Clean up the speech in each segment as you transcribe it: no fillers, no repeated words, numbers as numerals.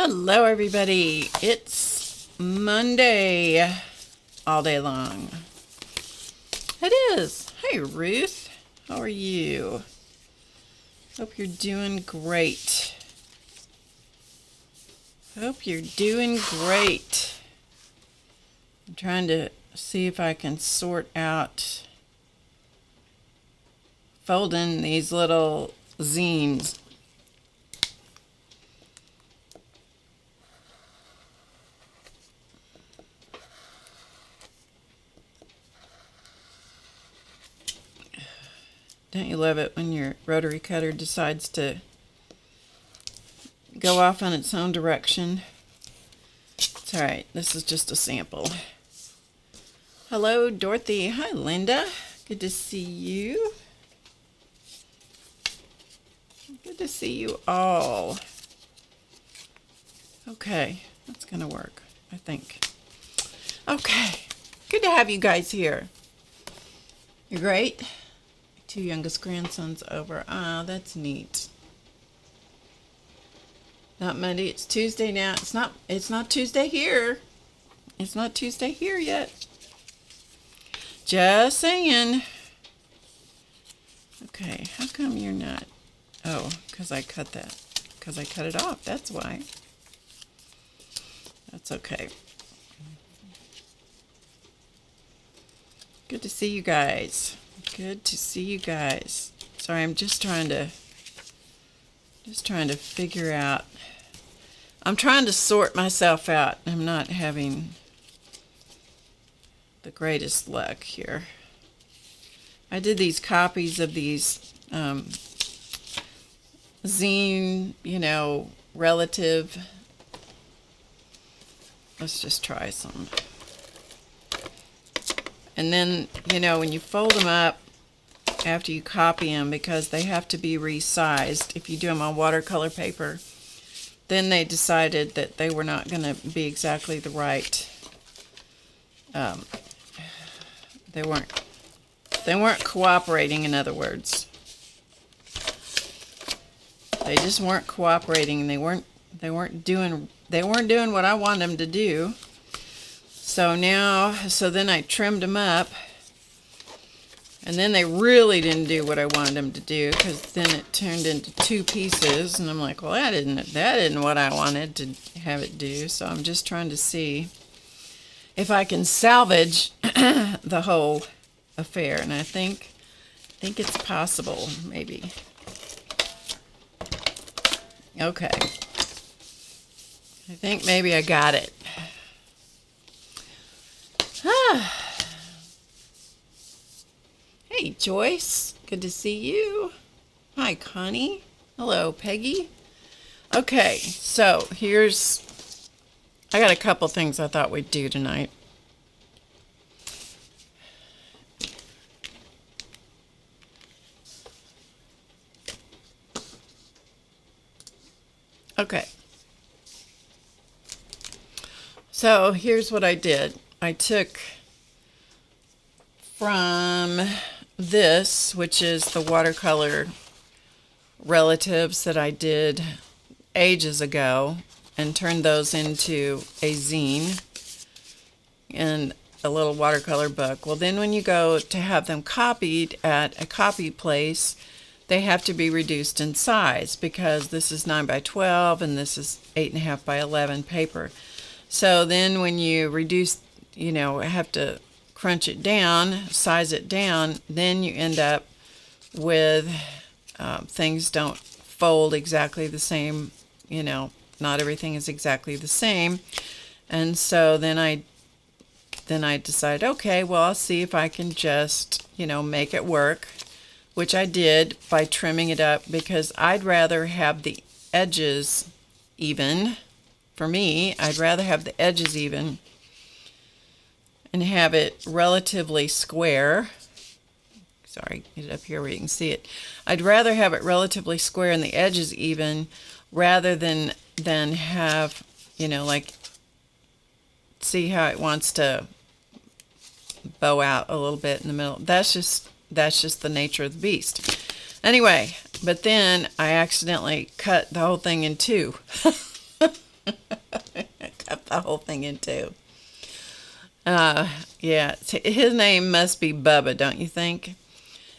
Hello, everybody. It's Monday all day long. It is. Hey, Ruth. How are you? Hope you're doing great. Hope you're doing great. I'm trying to see if I can sort out folding these little zines. Don't you love it when your rotary cutter decides to go off on its own direction? It's alright, this is just a sample. Hello, Dorothy. Hi, Linda. Good to see you. Good to see you all. Okay, that's gonna work, I think. Okay, good to have you guys here. You're great? Two youngest grandsons over. Ah, that's neat. Not Monday, it's Tuesday now. It's not Tuesday here. It's not Tuesday here yet. Just saying. Okay, how come you're not? Oh, because I cut that. Because I cut it off, that's why. That's okay. Good to see you guys. Good to see you guys. Sorry, I'm just trying to figure out. I'm trying to sort myself out. I'm not having the greatest luck here. I did these copies of these zine, relative. Let's just try some. And then, when you fold them up after you copy them, because they have to be resized if you do them on watercolor paper, then they decided that they were not going to be exactly the right, they weren't cooperating, in other words. They just weren't cooperating, and they weren't doing what I wanted them to do. So then I trimmed them up, and then they really didn't do what I wanted them to do, because then it turned into two pieces, and I'm like, well, that isn't what I wanted to have it do. So I'm just trying to see if I can salvage the whole affair, and I think it's possible, maybe. Okay. I think maybe I got it. Hey, Joyce. Good to see you. Hi, Connie. Hello, Peggy. Okay, so I got a couple things I thought we'd do tonight. Okay. So here's what I did. I took from this, which is the watercolor relatives that I did ages ago, and turned those into a zine and a little watercolor book. Well, then when you go to have them copied at a copy place, they have to be reduced in size, because this is 9 by 12 and this is 8.5 by 11 paper. So then when you reduce, have to crunch it down, size it down, then you end up with things don't fold exactly the same, not everything is exactly the same. And so then I decided, okay, well, I'll see if I can just, make it work, which I did by trimming it up, because I'd rather have the edges even. For me, I'd rather have the edges even and have it relatively square. Sorry, get it up here where you can see it. I'd rather have it relatively square and the edges even, rather than have, see how it wants to bow out a little bit in the middle. That's just the nature of the beast. Anyway, but then I accidentally cut the whole thing in two. the whole thing in two. Yeah, his name must be Bubba, don't you think?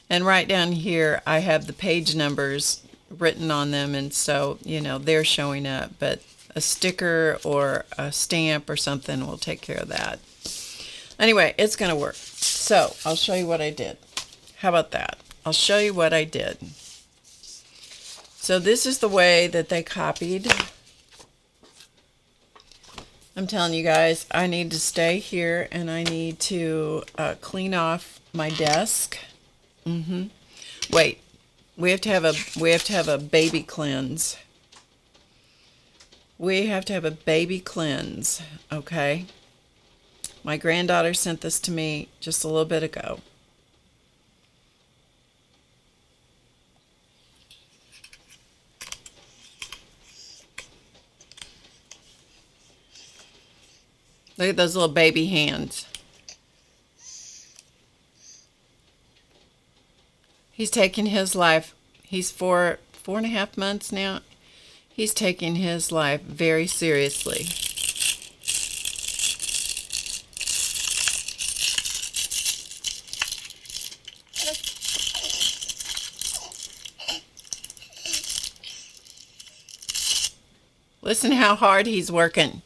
And right down here, I have the page numbers written on them, and so, you know, they're showing up. But a sticker or a stamp or something will take care of that. Anyway, it's going to work. So, I'll show you what I did. How about that? I'll show you what I did. So, this is the way that they copied. I'm telling you guys, I need to stay here, and I need to clean off my desk. Wait, we have to have a baby cleanse. We have to have a baby cleanse, okay? My granddaughter sent this to me just a little bit ago. Look at those little baby hands. He's taking his life. He's 4.5 months now. He's taking his life very seriously. Listen how hard he's working.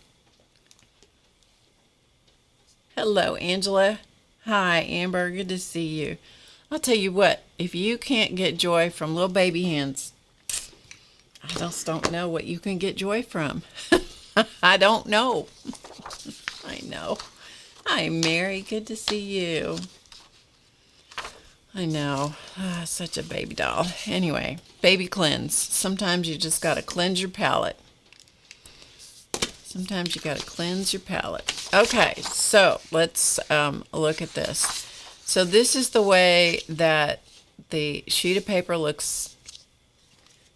Hello, Angela. Hi, Amber. Good to see you. I'll tell you what, if you can't get joy from little baby hands, I just don't know what you can get joy from. I don't know. I know. Hi, Mary. Good to see you. I know. Such a baby doll. Anyway, baby cleanse. Sometimes you just got to cleanse your palate. Sometimes you got to cleanse your palate. Okay, so let's look at this. So this is the way that the sheet of paper looks.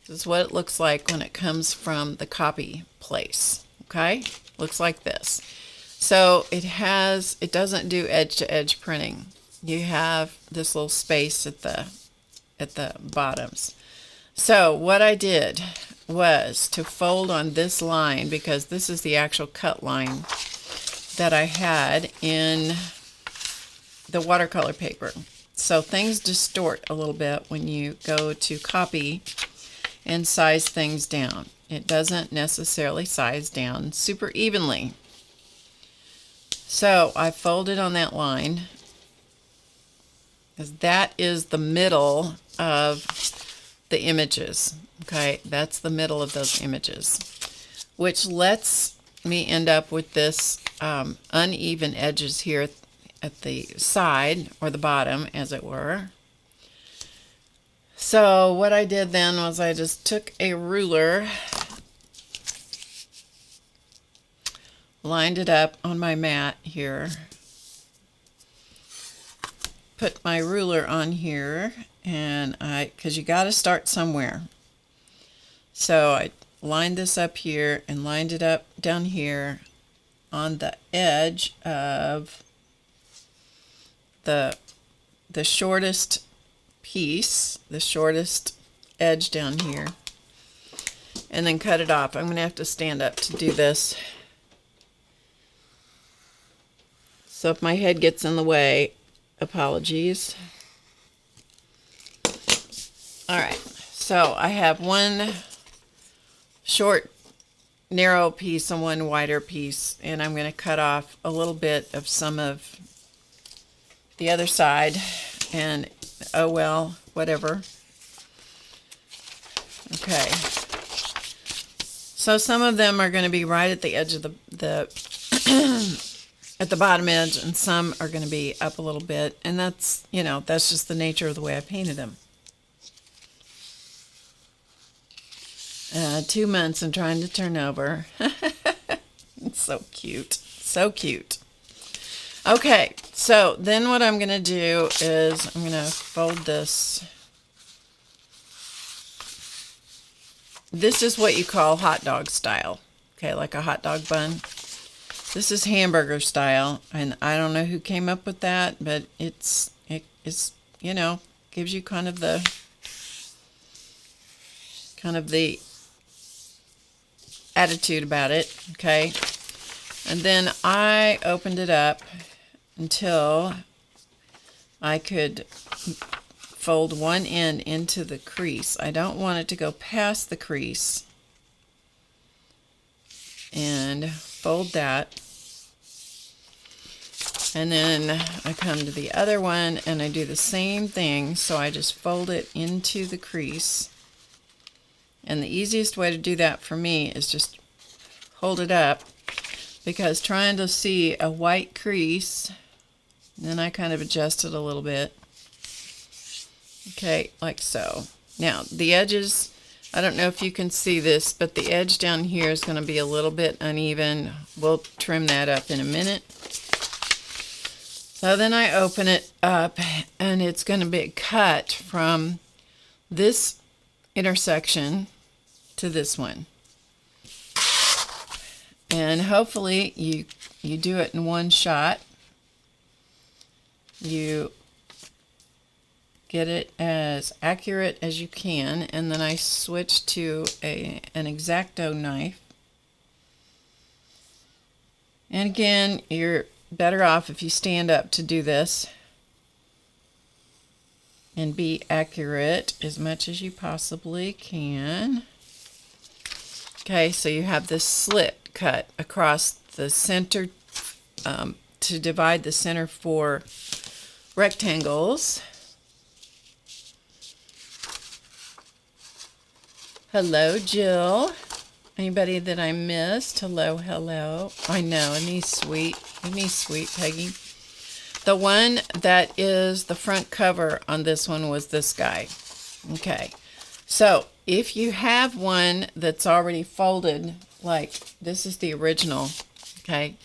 This is what it looks like when it comes from the copy place. Okay, looks like this. So it doesn't do edge to edge printing. You have this little space at the bottoms. So what I did was to fold on this line, because this is the actual cut line that I had in the watercolor paper. So things distort a little bit when you go to copy and size things down. It doesn't necessarily size down super evenly. So I folded on that line, because that is the middle of the images. Okay, that's the middle of those images, which lets me end up with this uneven edges here at the side, or the bottom as it were. So what I did then was I just took a ruler, lined it up on my mat here, put my ruler on here, and because you got to start somewhere. So I lined this up here and lined it up down here on the edge of the shortest piece, the shortest edge down here, and then cut it off. I'm going to have to stand up to do this. So if my head gets in the way, apologies. All right, so I have one short, narrow piece and one wider piece, and I'm going to cut off a little bit of some of the other side, and oh well, whatever. Okay, so some of them are going to be right at the edge of the at the bottom edge, and some are going to be up a little bit, and that's, you know, that's just the nature of the way I painted them. 2 months and trying to turn over. It's so cute, so cute. Okay, so then what I'm going to do is I'm going to fold this. This is what you call hot dog style. Okay, like a hot dog bun. This is hamburger style, and I don't know who came up with that, but it's you know, gives you kind of the attitude about it. Okay, And then I opened it up until I could fold one end into the crease. I don't want it to go past the crease. And fold that. And then I come to the other one and I do the same thing. So I just fold it into the crease. And the easiest way to do that for me is just hold it up, because trying to see a white crease, then I kind of adjust it a little bit. Okay, like so. Now the edges, I don't know if you can see this, but the edge down here is going to be a little bit uneven. We'll trim that up in a minute. So then I open it up and it's going to be cut from this intersection to this one. And hopefully you do it in one shot. You get it as accurate as you can, and then I switch to an X-Acto knife. And again, you're better off if you stand up to do this and be accurate as much as you possibly can. Okay, so you have this slit cut across the center to divide the center for rectangles. Hello, Jill. Anybody that I missed? Hello, hello. I know, isn't he sweet? Isn't he sweet, Peggy? The one that is the front cover on this one was this guy. Okay, so if you have one that's already folded, like this is the original, okay?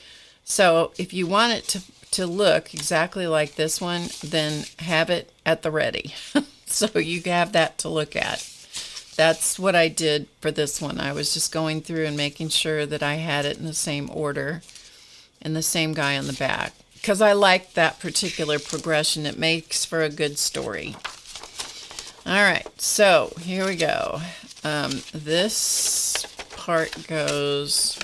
So if you want it to look exactly like this one, then have it at the ready. So you have that to look at. That's what I did for this one. I was just going through and making sure that I had it in the same order and the same guy on the back, because I like that particular progression. It makes for a good story. All right, so here we go. This part goes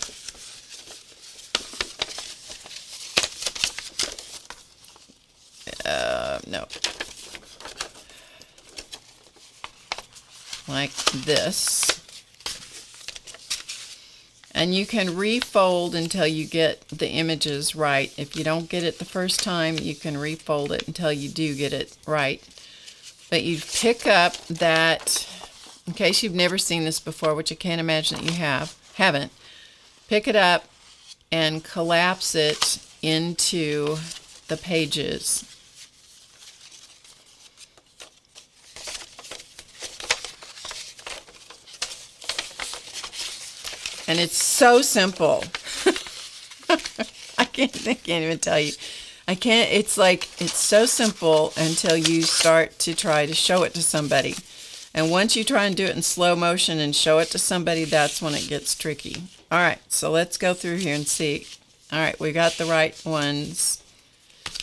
no, like this. And you can refold until you get the images right. If you don't get it the first time, you can refold it until you do get it right. But you pick up that, in case you've never seen this before, which I can't imagine that you haven't, pick it up and collapse it into the pages. And it's so simple. I can't even tell you. It's so simple until you start to try to show it to somebody. And once you try and do it in slow motion and show it to somebody, that's when it gets tricky. All right, so let's go through here and see. All right, we got the right ones,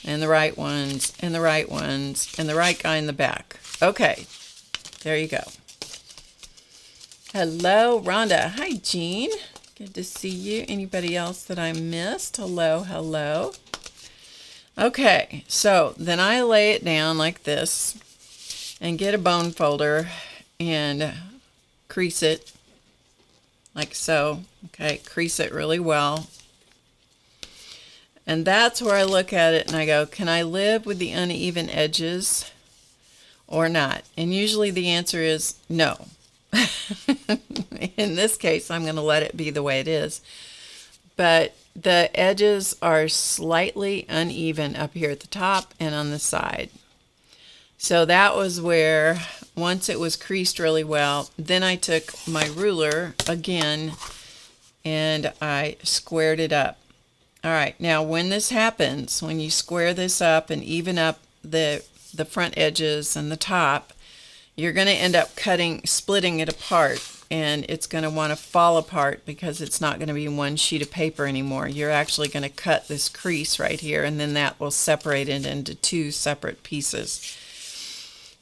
and the right ones, and the right ones, and the right guy in the back. Okay, there you go. Hello, Rhonda. Hi, Jean. Good to see you. Anybody else that I missed? Hello, hello. Okay, so then I lay it down like this and get a bone folder and crease it like so. Okay, crease it really well. And that's where I look at it and I go, can I live with the uneven edges or not? And usually the answer is no. In this case, I'm going to let it be the way it is. But the edges are slightly uneven up here at the top and on the side. So that was where, once it was creased really well, then I took my ruler again and I squared it up. All right, now when this happens, when you square this up and even up the front edges and the top, you're going to end up splitting it apart, and it's going to want to fall apart because it's not going to be one sheet of paper anymore. You're actually going to cut this crease right here, and then that will separate it into two separate pieces.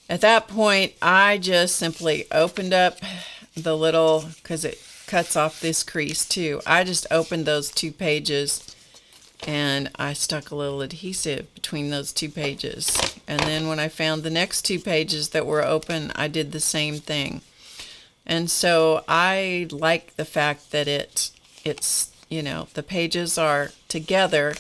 At that point, I just simply opened up the little, because cuts off this crease too. I just opened those 2 pages and I stuck a little adhesive between those 2 pages. And then when I found the next 2 pages that were open, I did the same thing. And so I like the fact that it's you know, the pages are together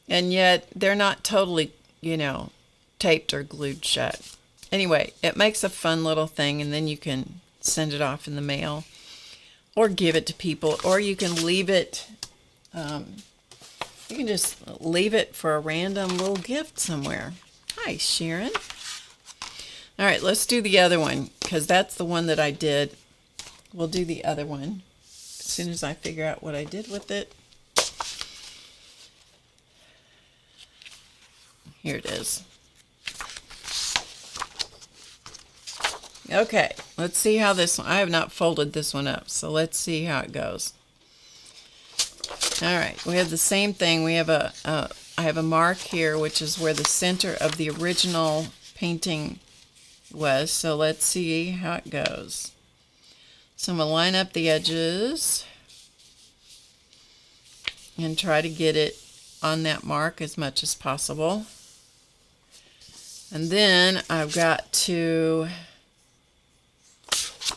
and yet they're not totally, you know, taped or glued shut. Anyway, it makes a fun little thing, and then you can send it off in the mail or give it to people, or you can leave it, you can just leave it for a random little gift somewhere. Hi, Sharon. All right, let's do the other one, because that's the one that I did. We'll do the other one as soon as I figure out what I did with it. Here it is. Okay, let's see how this one, I have not folded this one up, so let's see how it goes. All right, we have the same thing. We have I have a mark here, which is where the center of the original painting was. So let's see how it goes. So I'm going to line up the edges and try to get it on that mark as much as possible. And then I've got to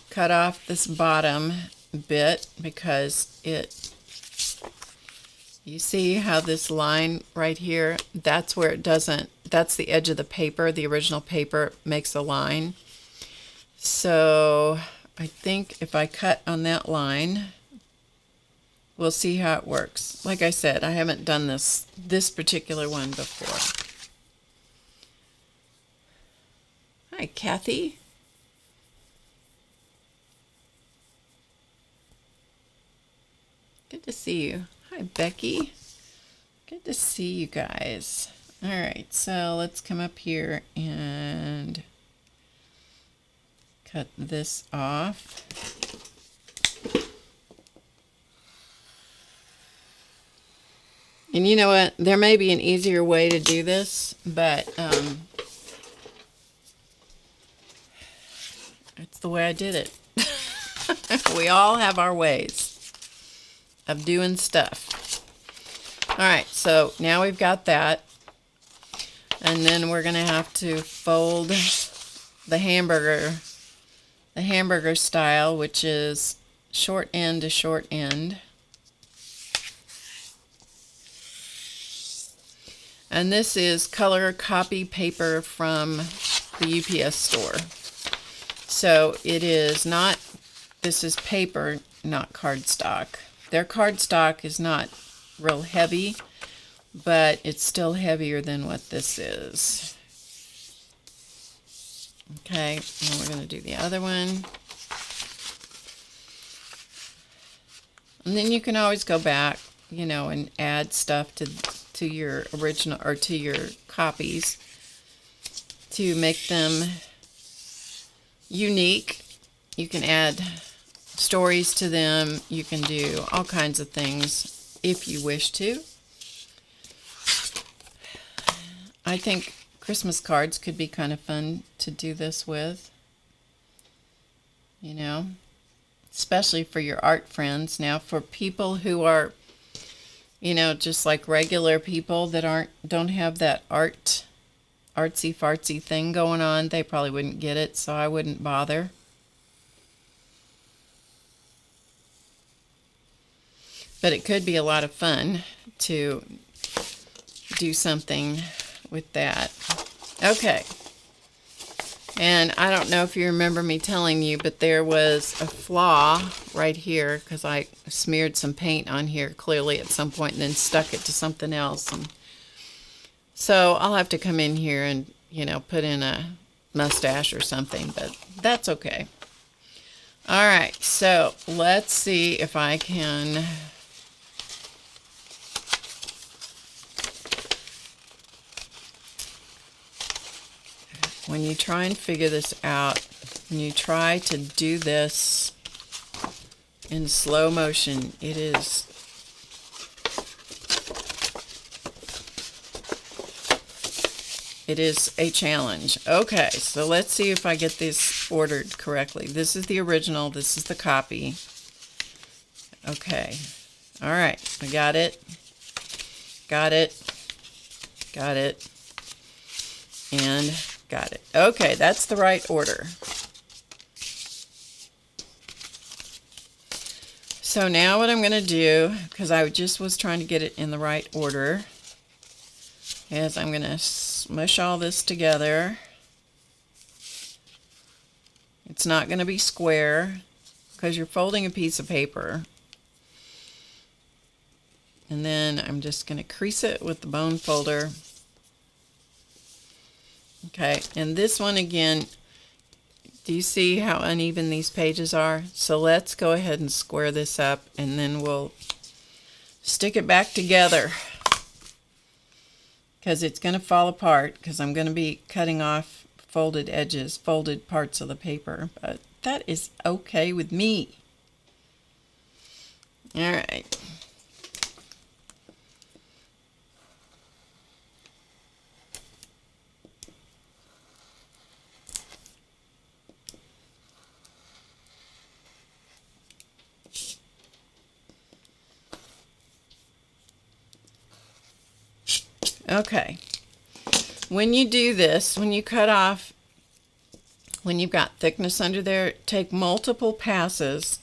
cut off this bottom bit because you see how this line right here, that's where it doesn't, that's the edge of the paper, the original paper makes a line. So I think if I cut on that line, we'll see how it works. Like I said, I haven't done this particular one before. Hi, Kathy. Good to see you. Hi, Becky. Good to see you guys. All right, so let's come up here and cut this off. And you know what? There may be an easier way to do this, but it's the way I did it. We all have our ways of doing stuff. All right, so now we've got that, and then we're going to have to fold the hamburger style, which is short end to short end. And this is color copy paper from the UPS store. So it is not, this is paper, not cardstock. Their cardstock is not real heavy, but it's still heavier than what this is. Okay, and we're going to do the other one. And then you can always go back, you know, and add stuff to your original or to your copies to make them unique. You can add stories to them. You can do all kinds of things if you wish to. I think Christmas cards could be kind of fun to do this with, you know, especially for your art friends. Now, for people who are, you know, just like regular people that don't have that artsy fartsy thing going on, they probably wouldn't get it, so I wouldn't bother. But it could be a lot of fun to do something with that. Okay. And I don't know if you remember me telling you, but there was a flaw right here because I smeared some paint on here clearly at some point and then stuck it to something else. And so I'll have to come in here and, you know, put in a mustache or something, but that's okay. All right, so let's see if I can... When you try and figure this out, when you try to do this in slow motion, it is a challenge. Okay, so let's see if I get this ordered correctly. This is the original, this is the copy. Okay. All right. I got it. Got it. Got it. And got it. Okay, that's the right order. So now what I'm going to do, because I just was trying to get it in the right order, is I'm going to smush all this together. It's not going to be square because you're folding a piece of paper. And then I'm just going to crease it with the bone folder. Okay, and this one again, do you see how uneven these pages are? So let's go ahead and square this up, and then we'll stick it back together because it's going to fall apart because I'm going to be cutting off folded edges, folded parts of the paper, but that is okay with me. All right. Okay, when you do this, when you cut off, when you've got thickness under there, take multiple passes,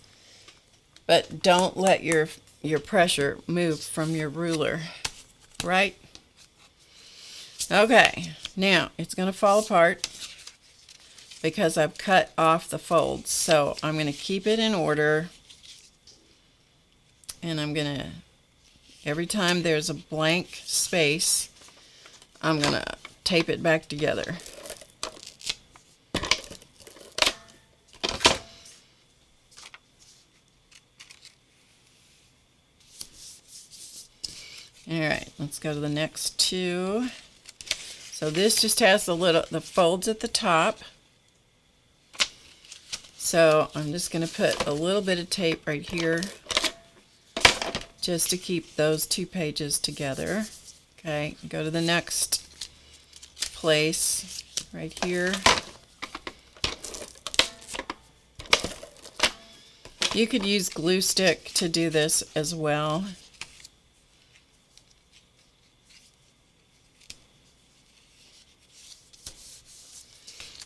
but don't let your pressure move from your ruler, right? Okay, now it's going to fall apart because I've cut off the folds, so I'm going to keep it in order, and I'm going to, every time there's a blank space, I'm going to tape it back together. All right, let's go to the next two. So this just has the folds at the top. So I'm just going to put a little bit of tape right here just to keep those two pages together. Okay, go to the next place right here. You could use glue stick to do this as well.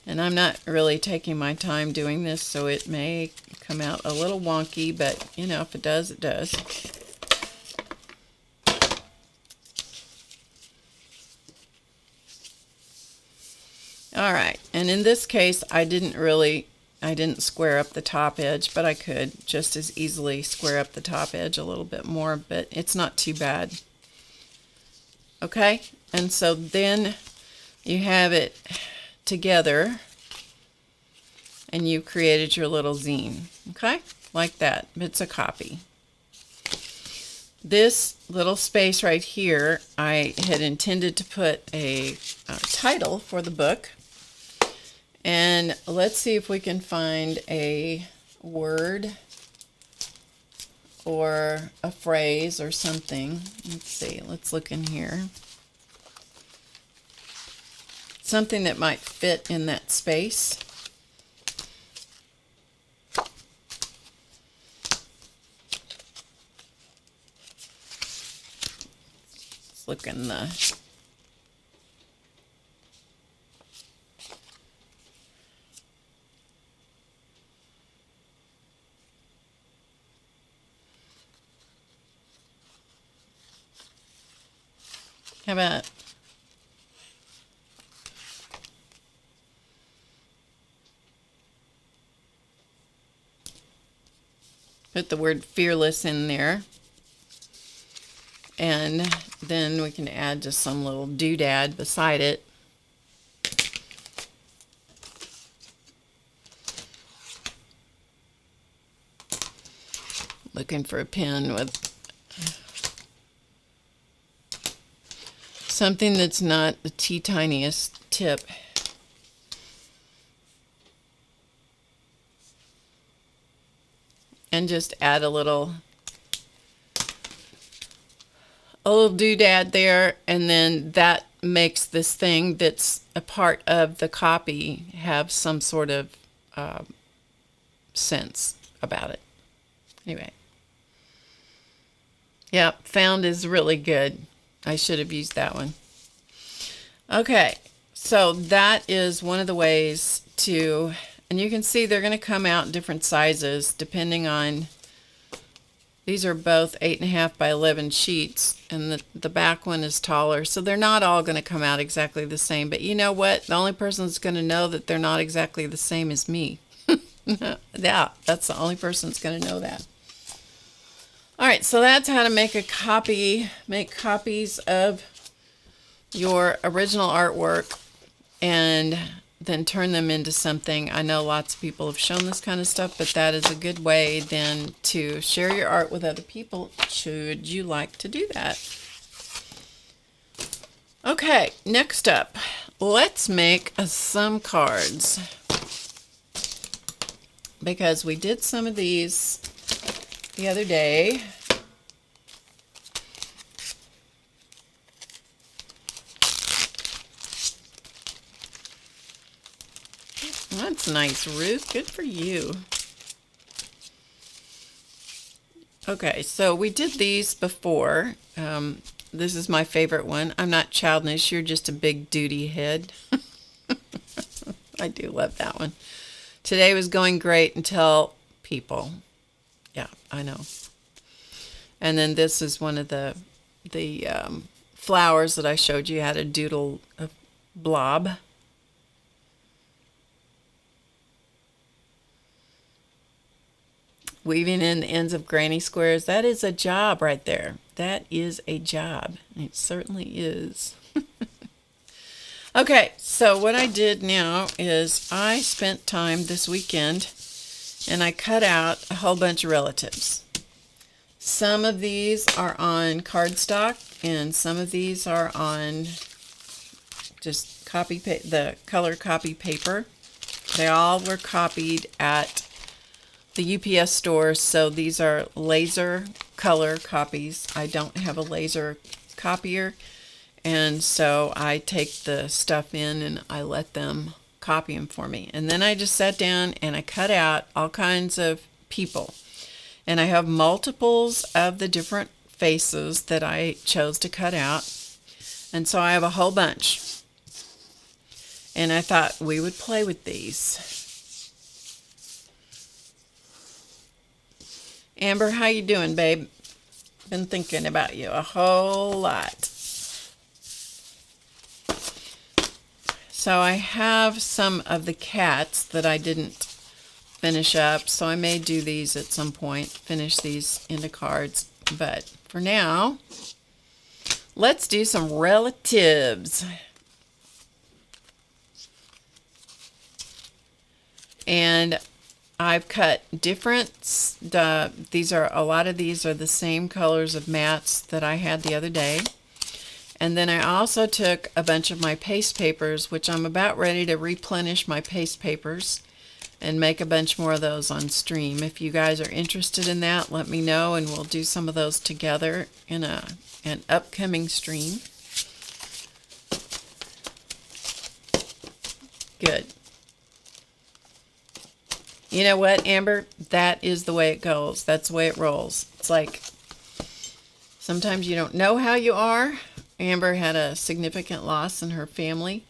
And I'm not really taking my time doing this, so it may come out a little wonky, but you know, if it does, it does. All right, and in this case, I didn't square up the top edge, but I could just as easily square up the top edge a little bit more, but it's not too bad. Okay, and so then you have it together, and you've created your little zine, okay, like that. It's a copy. This little space right here, I had intended to put a title for the book. And let's see if we can find a word or a phrase or something. Let's see, let's look in here. Something that might fit in that space. Let's look in the how about put the word fearless in there, and then we can add just some little doodad beside it. Looking for a pen with something that's not the tiniest tip. And just add a little doodad there, and then that makes this thing that's a part of the copy have some sort of sense about it. Anyway, Yep, Found is really good. I should have used that one. Okay, so that is one of the ways to, and you can see they're going to come out different sizes depending on, these are both 8.5 by 11 sheets, and the back one is taller, so they're not all going to come out exactly the same. But you know what? The only person that's going to know that they're not exactly the same is me. Yeah, that's the only person that's going to know that. All right, so that's how to make a copy, make copies of your original artwork and then turn them into something. I know lots of people have shown this kind of stuff, but that is a good way then to share your art with other people, should you like to do that. Okay, next up, let's make some cards, because we did some of these the other day. That's nice, Ruth. Good for you. Okay, so we did these before. This is my favorite one. I'm not childish. You're just a big duty head. I do love that one. Today was going great until people. Yeah, I know. And then this is one of the flowers that I showed you how to doodle a blob. Weaving in the ends of granny squares. That is a job right there. That is a job. It certainly is. Okay, so what I did now is I spent time this weekend and I cut out a whole bunch of relatives. Some of these are on cardstock and some of these are on just the color copy paper. They all were copied at the UPS store, so these are laser color copies. I don't have a laser copier, and so I take the stuff in and I let them copy them for me. And then I just sat down and I cut out all kinds of people. And I have multiples of the different faces that I chose to cut out. And so I have a whole bunch. And I thought we would play with these. Amber, how you doing, babe? Been thinking about you a whole lot. So I have some of the cats that I didn't finish up, so I may do these at some point, finish these into cards. But for now, let's do some relatives. And I've cut different, a lot of these are the same colors of mats that I had the other day. And then I also took a bunch of my paste papers, which I'm about ready to replenish my paste papers and make a bunch more of those on stream. If you guys are interested in that, let me know and we'll do some of those together in an upcoming stream. Good. You know what, Amber? That is the way it goes. That's the way it rolls. It's like sometimes you don't know how you are. Amber had a significant loss in her family,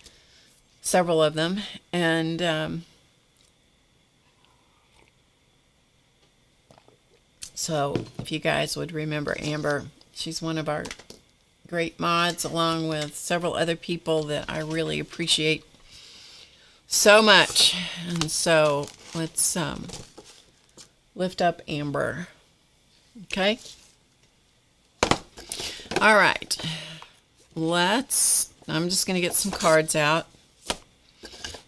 several of them, and so if you guys would remember Amber, she's one of our great mods, along with several other people that I really appreciate so much. And so let's lift up Amber. Okay. All right. I'm just going to get some cards out.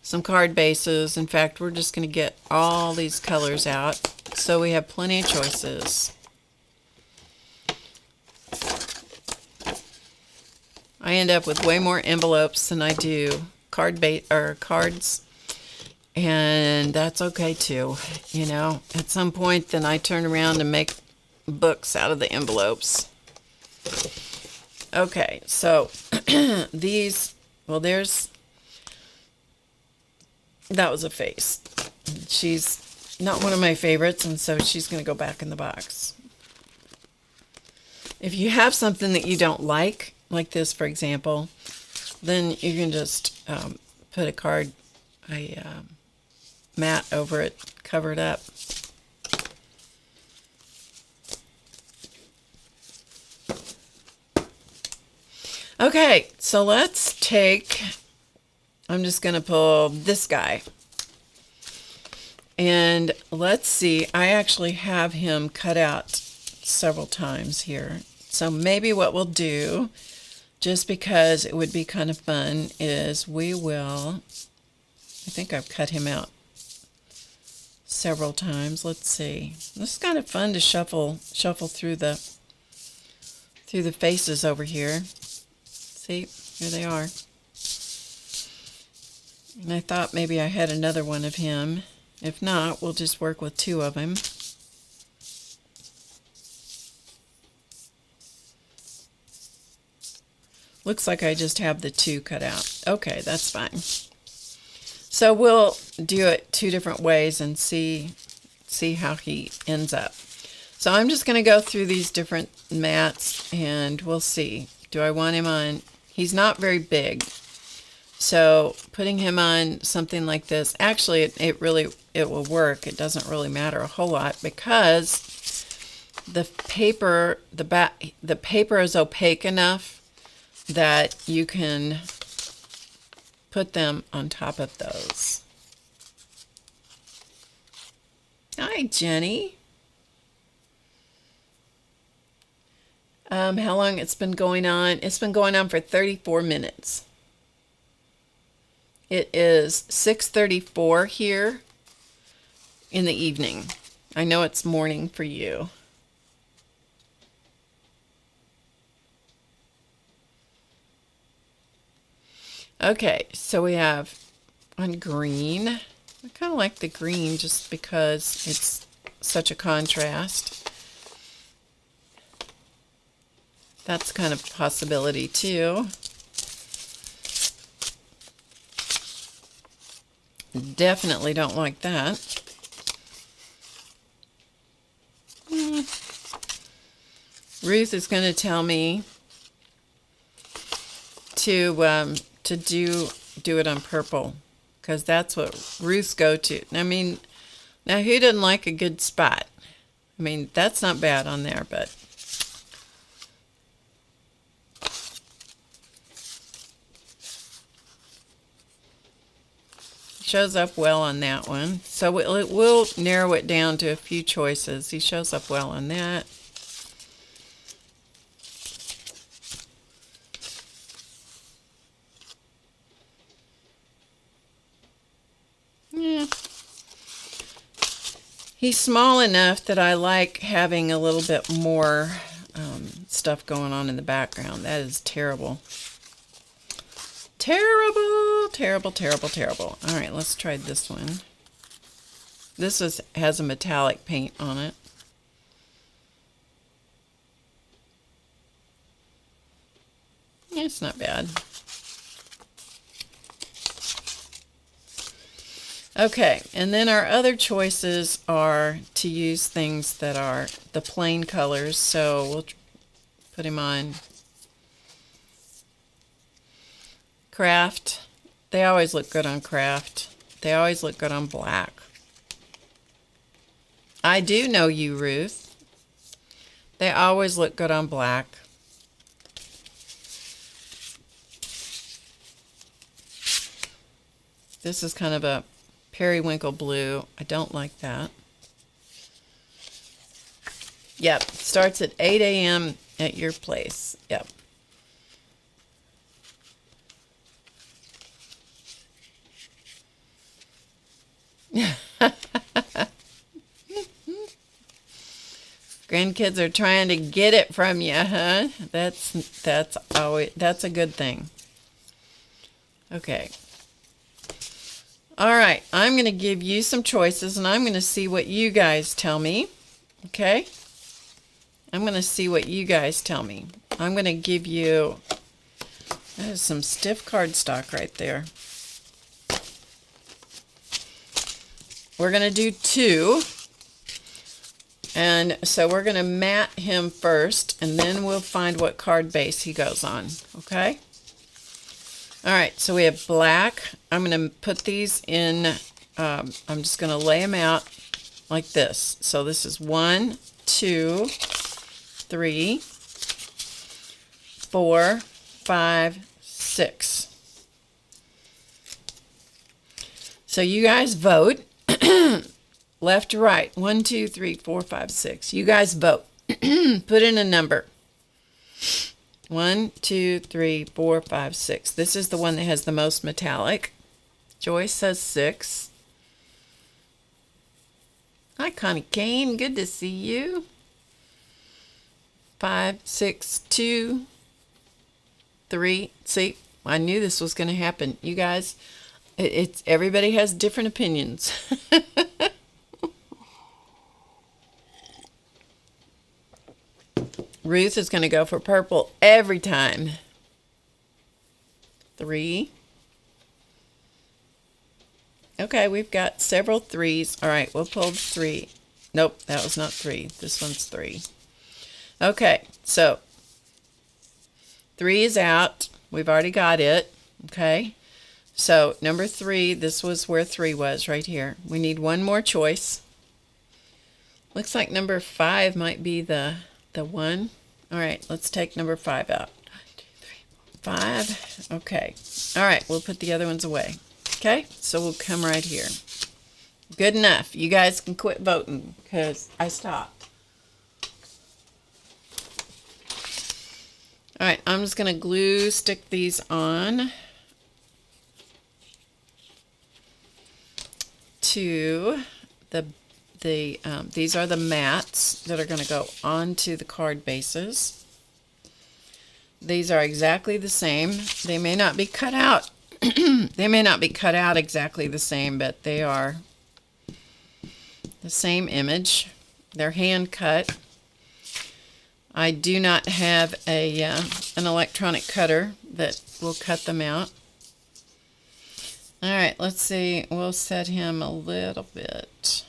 Some card bases. In fact, we're just going to get all these colors out so we have plenty of choices. I end up with way more envelopes than I do cards, and that's okay too. You know, at some point then I turn around and make books out of the envelopes. Okay, so these, well, that was a face. She's not one of my favorites, and so she's going to go back in the box. If you have something that you don't like this, for example, then you can just put a mat over it, cover it up. Okay, so let's take, I'm just going to pull this guy. And let's see, I actually have him cut out several times here. So maybe what we'll do, just because it would be kind of fun, is we will, I think I've cut him out several times. Let's see. This is kind of fun to shuffle through the faces over here. See, here they are. And I thought maybe I had another one of him. If not, we'll just work with two of them. Looks like I just have the two cut out. Okay, that's fine. So we'll do it two different ways and see how he ends up. So I'm just going to go through these different mats and we'll see. Do I want him on? He's not very big. So putting him on something like this, actually it will work. It doesn't really matter a whole lot because the paper is opaque enough that you can put them on top of those. Hi, Jenny. How long it's been going on? It's been going on for 34 minutes. It is 6:34 here in the evening. I know it's morning for you. Okay, so we have on green. I kind of like the green just because it's such a contrast. That's kind of a possibility too. Definitely don't like that. Ruth is going to tell me to do it on purple because that's what Ruth's go to. I mean, now who doesn't like a good spot? I mean, that's not bad on there, but shows up well on that one. So it will narrow it down to a few choices. He shows up well on that. Yeah. He's small enough that I like having a little bit more stuff going on in the background. That is terrible. Terrible, terrible, terrible, terrible. All right, let's try this one. This has a metallic paint on it. It's not bad. Okay, and then our other choices are to use things that are the plain colors. So we'll put him on craft. They always look good on craft. They always look good on black. I do know you, Ruth. They always look good on black. This is kind of a periwinkle blue. I don't like that. Yep, starts at 8 a.m. at your place. Yep. Grandkids are trying to get it from you, huh? That's a good thing. Okay. All right, I'm going to give you some choices and I'm going to see what you guys tell me. Okay? I'm going to see what you guys tell me. I'm going to give you, that is some stiff cardstock right there. We're going to do two. And so we're going to mat him first, and then we'll find what card base he goes on, okay? All right, so we have black. I'm going to put these in, I'm just going to lay them out like this. So this is 1, 2, 3, 4, 5, 6. So you guys vote. Left to right. 1, 2, 3, 4, 5, 6. You guys vote. Put in a number. 1, 2, 3, 4, 5, 6. This is the one that has the most metallic. Joyce says 6. Hi, Connie Kane. Good to see you. 5, 6, 2, 3. See, I knew this was going to happen. You guys, it's everybody has different opinions. Ruth is going to go for purple every time. 3. Okay, we've got several 3s. All right, we'll pull 3. Nope, that was not 3. This one's 3. Okay, so 3 is out. We've already got it. Okay, so number 3, this was where 3 was, right here. We need one more choice. Looks like number 5 might be the one. All right, let's take number 5 out. 1, 2, 3, 5. Okay. All right, we'll put the other ones away. Okay, so we'll come right here. Good enough. You guys can quit voting because I stopped. All right, I'm just going to glue stick these on to these are the mats that are going to go onto the card bases. These are exactly the same. They may not be cut out. They may not be cut out exactly the same, but they are the same image. They're hand cut. I do not have an electronic cutter that will cut them out. All right, let's see. We'll set him a little bit.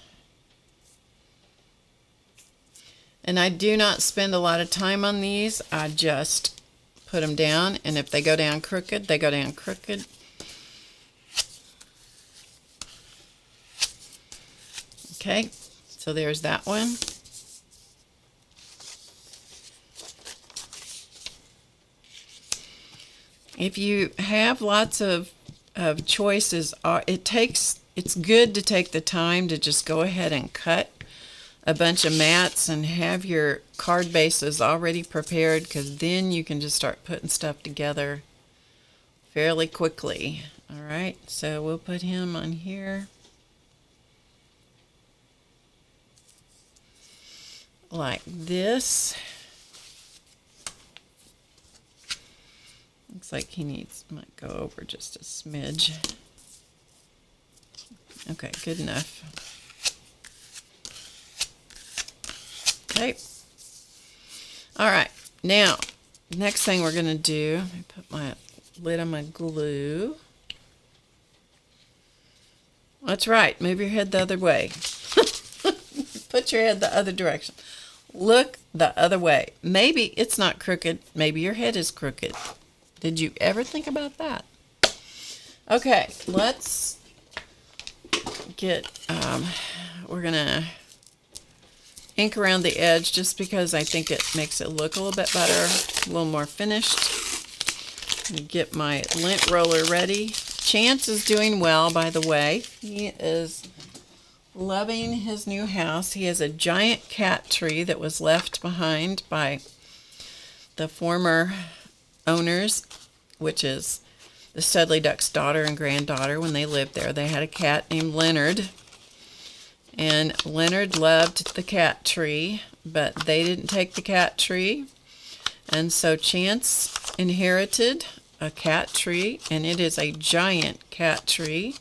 And I do not spend a lot of time on these. I just put them down, and if they go down crooked, they go down crooked. Okay, so there's that one. If you have lots of choices, it's good to take the time to just go ahead and cut a bunch of mats and have your card bases already prepared, because then you can just start putting stuff together fairly quickly. All right, so we'll put him on here like this. Looks like he might go over just a smidge. Okay, good enough. Okay. All right. Now, next thing we're going to do, let me put my lid on my glue. That's right. Move your head the other way. Put your head the other direction. Look the other way. Maybe it's not crooked. Maybe your head is crooked. Did you ever think about that? Okay, let's get, we're going to ink around the edge just because I think it makes it look a little bit better, a little more finished. Get my lint roller ready. Chance is doing well, by the way. He is loving his new house. He has a giant cat tree that was left behind by the former owners, which is the Studley Duck's daughter and granddaughter. When they lived there, they had a cat named Leonard. And Leonard loved the cat tree, but they didn't take the cat tree. And so Chance inherited a cat tree, and it is a giant cat tree.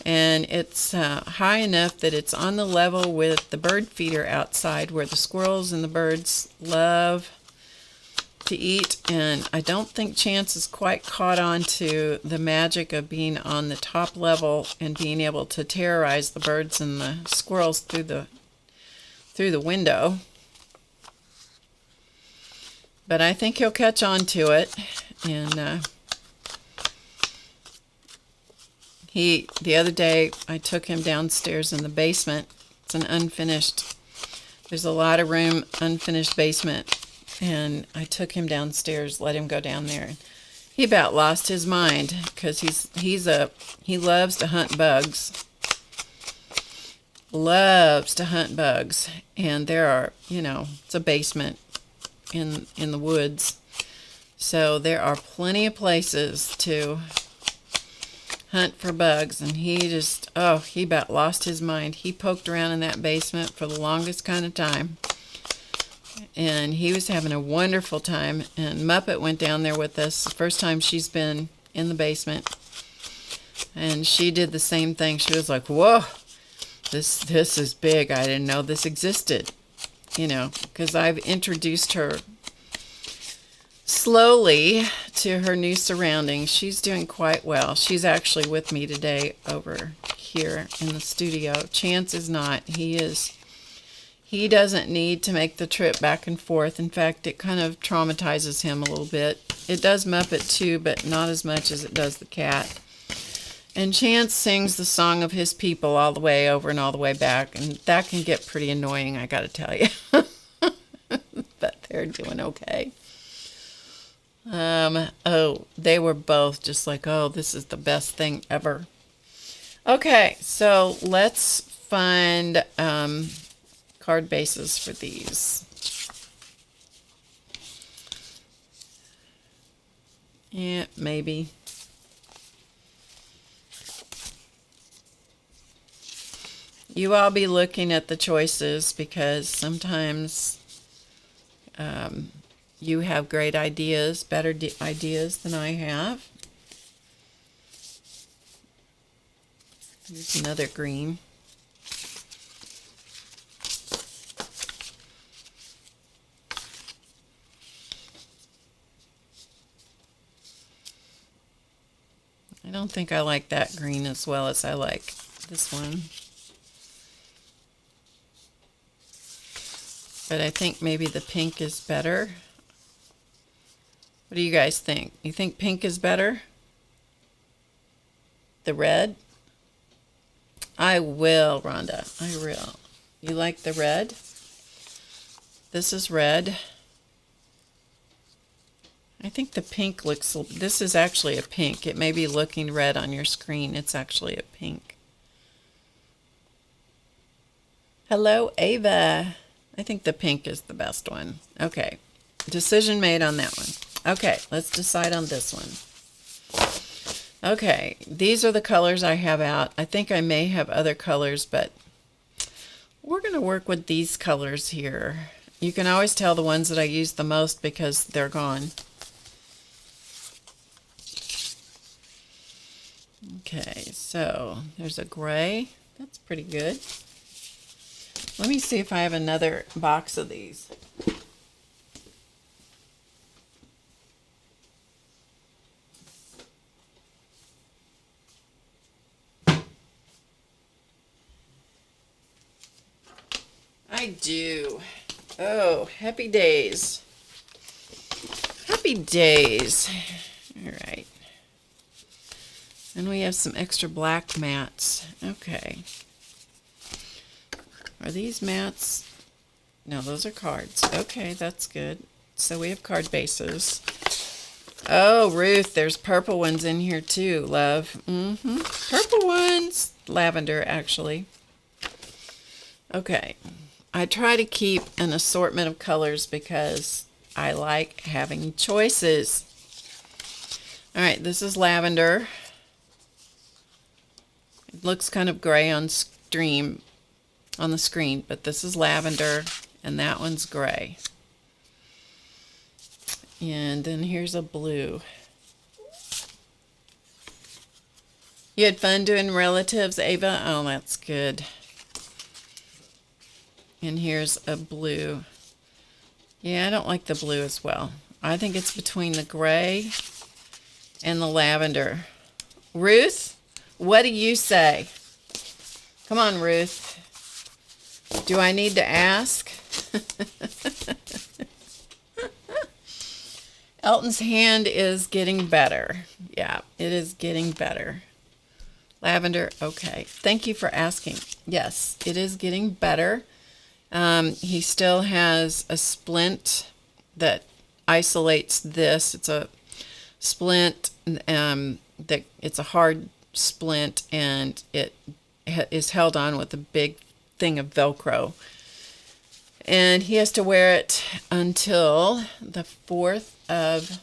And it's high enough that it's on the level with the bird feeder outside where the squirrels and the birds love to eat. And I don't think Chance is quite caught on to the magic of being on the top level and being able to terrorize the birds and the squirrels through through the window. But I think he'll catch on to it. And the other day I took him downstairs in the basement. It's an unfinished, there's a lot of room, unfinished basement. And I took him downstairs, let him go down there. He about lost his mind because he loves to hunt bugs. Loves to hunt bugs. And there are, it's a basement in the woods. So there are plenty of places to hunt for bugs, and he about lost his mind. He poked around in that basement for the longest kind of time, and he was having a wonderful time. And Muppet went down there with us the first time she's been in the basement, and she did the same thing. She was like, whoa, this is big. I didn't know this existed, because I've introduced her slowly to her new surroundings. She's doing quite well. She's actually with me today over here in the studio. Chance is not. He doesn't need to make the trip back and forth. In fact, it kind of traumatizes him a little bit. It does Muppet too, but not as much as it does the cat. And Chance sings the song of his people all the way over and all the way back, and that can get pretty annoying, I gotta tell you. But they're doing okay. They were both just like, oh, this is the best thing ever. Okay, so let's find card bases for these. Yeah, maybe. You all be looking at the choices because sometimes you have great ideas, better ideas than I have. Here's another green. I don't think I like that green as well as I like this one. But I think maybe the pink is better. What do you guys think? You think pink is better? The red? I will, Rhonda. I will. You like the red? This is red. I think the pink looks... This is actually a pink. It may be looking red on your screen. It's actually a pink. Hello, Ava. I think the pink is the best one. Okay. Decision made on that one. Okay, let's decide on this one. Okay, these are the colors I have out. I think I may have other colors, but we're going to work with these colors here. You can always tell the ones that I use the most because they're gone. Okay, so there's a gray. That's pretty good. Let me see if I have another box of these. I do. Oh, happy days. Happy days. All right. And we have some extra black mats. Okay. Are these mats? No, those are cards. Okay, that's good. So we have card bases. Oh, Ruth, there's purple ones in here too, love. Purple ones. Lavender, actually. Okay. I try to keep an assortment of colors because I like having choices. All right, this is lavender. It looks kind of gray on the screen, but this is lavender and that one's gray. And then here's a blue. You had fun doing relatives, Ava? Oh, that's good. And here's a blue. Yeah, I don't like the blue as well. I think it's between the gray and the lavender. Ruth, what do you say? Come on, Ruth. Do I need to ask? Elton's hand is getting better. Yeah, it is getting better. Lavender, okay. Thank you for asking. Yes, it is getting better. He still has a splint that isolates this. It's a splint that it's a hard splint, and it is held on with a big thing of Velcro. And he has to wear it until the 4th of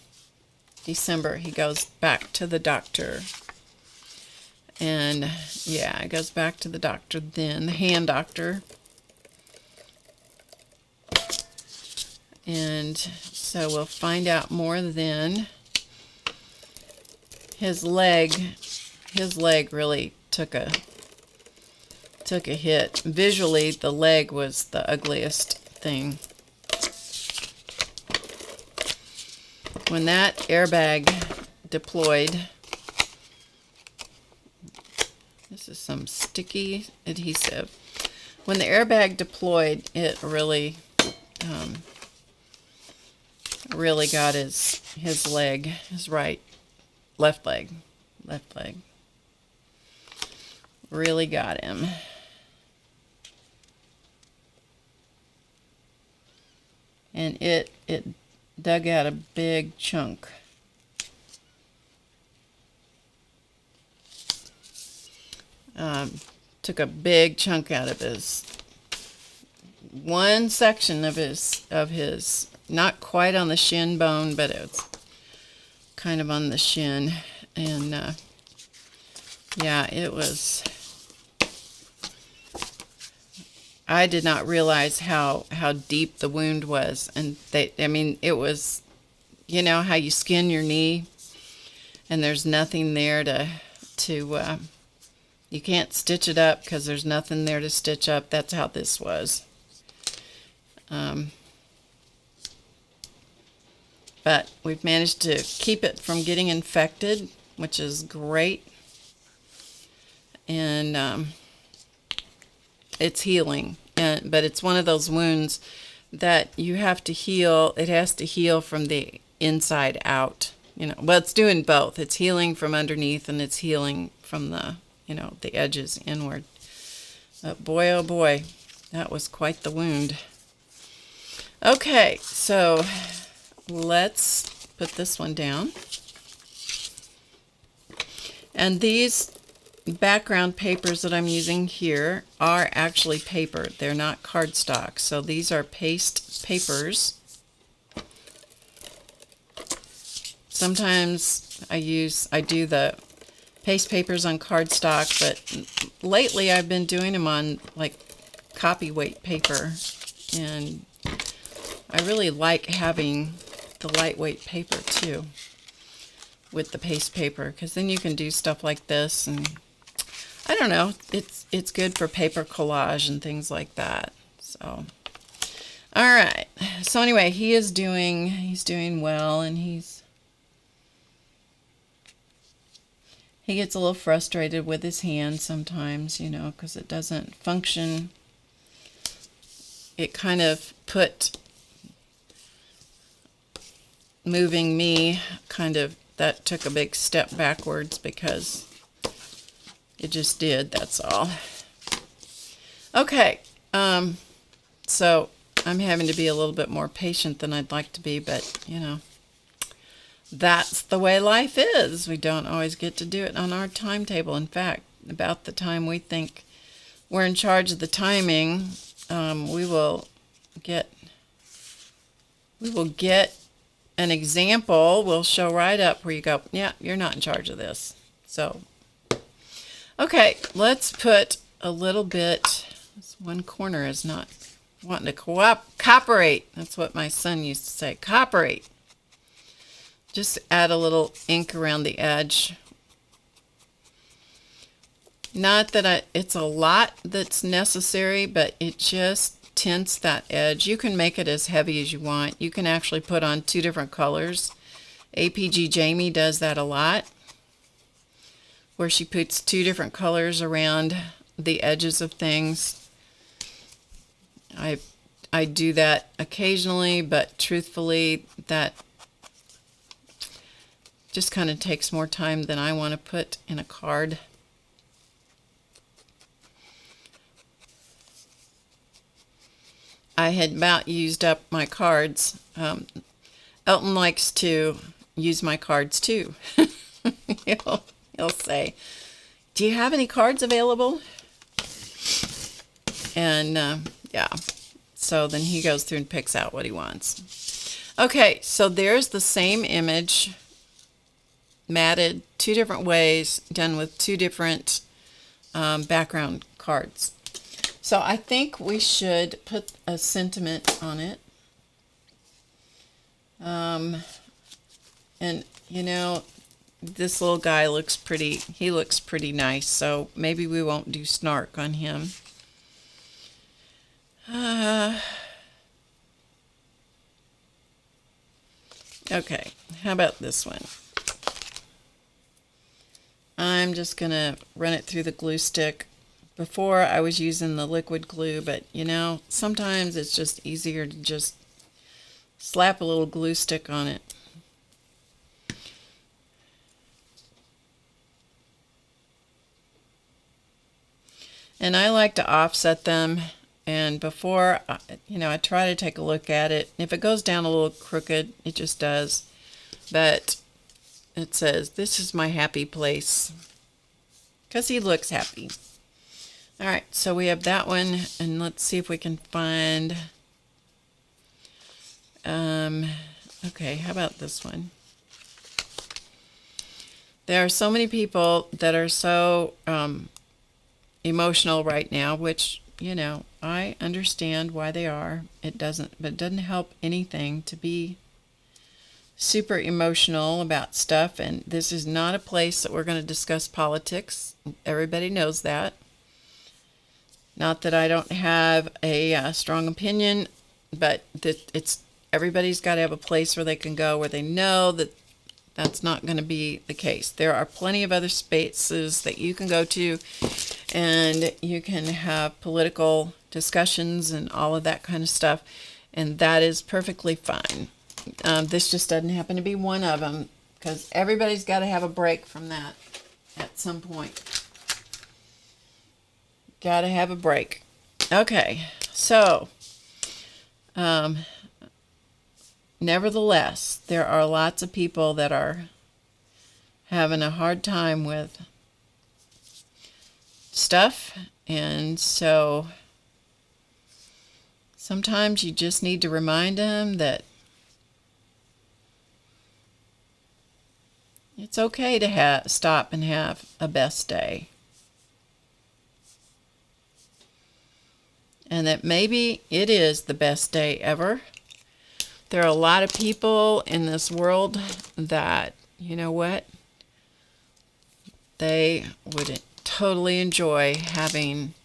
December. He goes back to the doctor. And yeah, it goes back to the doctor then, the hand doctor. And so we'll find out more then. His leg really took a hit. Visually, the leg was the ugliest thing. When that airbag deployed, this is some sticky adhesive. When the airbag deployed, it really got his leg, his left leg, really got him. And it dug out a big chunk. Took a big chunk out of one section of his, not quite on the shin bone, but it's kind of on the shin. And yeah, it was, I did not realize how deep the wound was. And it was, you know how you skin your knee and there's nothing there to you can't stitch it up because there's nothing there to stitch up. That's how this was. But we've managed to keep it from getting infected, which is great. And it's healing. But it's one of those wounds that you have to heal. It has to heal from the inside out. Well, it's doing both. It's healing from underneath, and it's healing from the edges inward. But boy, oh boy, that was quite the wound. Okay, so let's put this one down. And these background papers that I'm using here are actually paper. They're not cardstock. So these are paste papers. Sometimes I do the paste papers on cardstock, but lately I've been doing them on like copyweight paper, and I really like having the lightweight paper too with the paste paper, because then you can do stuff like this, and I don't know, it's good for paper collage and things like that. So all right, so anyway, he's doing well, and he gets a little frustrated with his hand sometimes, because it doesn't function. It kind of put moving me that took a big step backwards, because it just did, that's all. Okay, so I'm having to be a little bit more patient than I'd like to be, but that's the way life is. We don't always get to do it on our timetable. In fact, about the time we think we're in charge of the timing, we will get an example. We'll show right up where you go, yeah, you're not in charge of this. So, okay, let's put a little bit, this one corner is not wanting to cooperate. That's what my son used to say, cooperate. Just add a little ink around the edge. Not that it's a lot that's necessary, but it just tints that edge. You can make it as heavy as you want. You can actually put on 2 different colors. APG Jamie does that a lot, where she puts 2 different colors around the edges of things. I do that occasionally, but truthfully, that just kind of takes more time than I want to put in a card. I had about used up my cards. Elton likes to use my cards too. He'll say, "Do you have any cards available?" And yeah, so then he goes through and picks out what he wants. Okay, so there's the same image, matted two different ways, done with two different background cards. So I think we should put a sentiment on it. And you know, this little guy looks pretty, he looks pretty nice, so maybe we won't do snark on him. Okay, how about this one? I'm just gonna run it through the glue stick. Before I was using the liquid glue, but you know, sometimes it's just easier to just slap a little glue stick on it. And I like to offset them, and before, you know, I try to take a look at it. If it goes down a little crooked, it just does. But it says, "This is my happy place," because he looks happy. All right, so we have that one, and let's see if we can find, okay, how about this one? There are so many people that are so emotional right now, which, you know, I understand why they are. But it doesn't help anything to be super emotional about stuff, and this is not a place that we're going to discuss politics. Everybody knows that. Not that I don't have a strong opinion, but that everybody's got to have a place where they can go where they know that that's not going to be the case. There are plenty of other spaces that you can go to, and you can have political discussions and all of that kind of stuff, and that is perfectly fine. This just doesn't happen to be one of them, because everybody's got to have a break from that at some point. Got to have a break. Okay, so nevertheless, there are lots of people that are having a hard time with stuff, and so sometimes you just need to remind them that it's okay to stop and have a best day. And that maybe it is the best day ever. There are a lot of people in this world that, you know what, they would totally enjoy having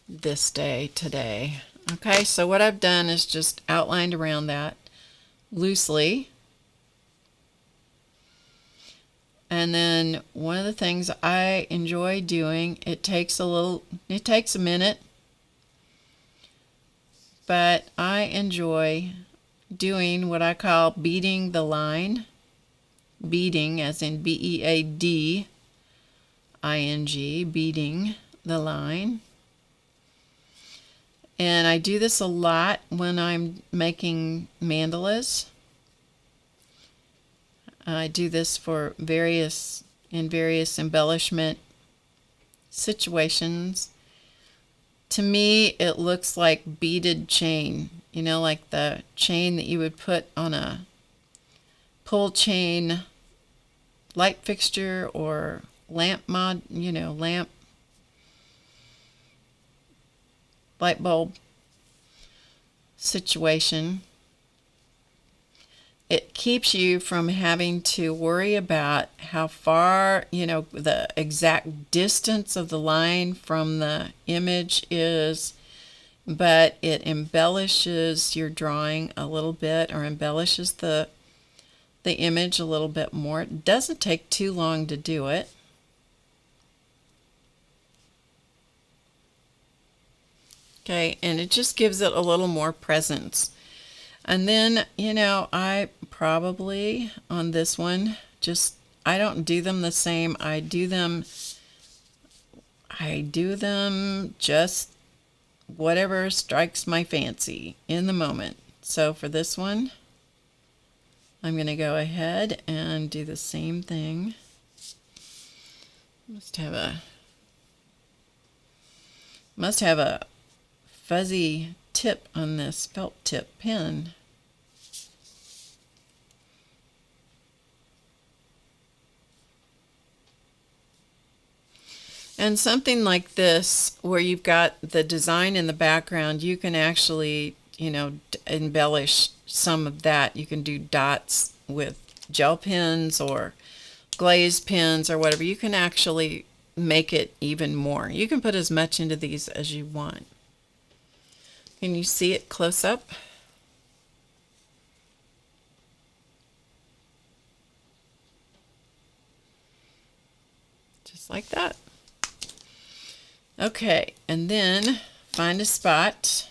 this day today. Okay, so what I've done is just outlined around that loosely. And then one of the things I enjoy doing, it takes a minute, but I enjoy doing what I call beading the line. Beading, as in beading, beading the line. And I do this a lot when I'm making mandalas. I do this for various embellishment situations. To me, it looks like beaded chain, you know, like the chain that you would put on a pull chain light fixture or lamp lamp light bulb situation. It keeps you from having to worry about how far, the exact distance of the line from the image is, but it embellishes your drawing a little bit, or embellishes the image a little bit more. It doesn't take too long to do it. Okay, and it just gives it a little more presence. And then, you know, I probably on this one, just, I don't do them the same. I do them just whatever strikes my fancy in the moment. So for this one, I'm going to go ahead and do the same thing. Must have a fuzzy tip on this felt tip pen. And something like this, where you've got the design in the background, you can actually, you know, embellish some of that. You can do dots with gel pens or glaze pens or whatever. You can actually make it even more. You can put as much into these as you want. Can you see it close up? Just like that. Okay, and then find a spot.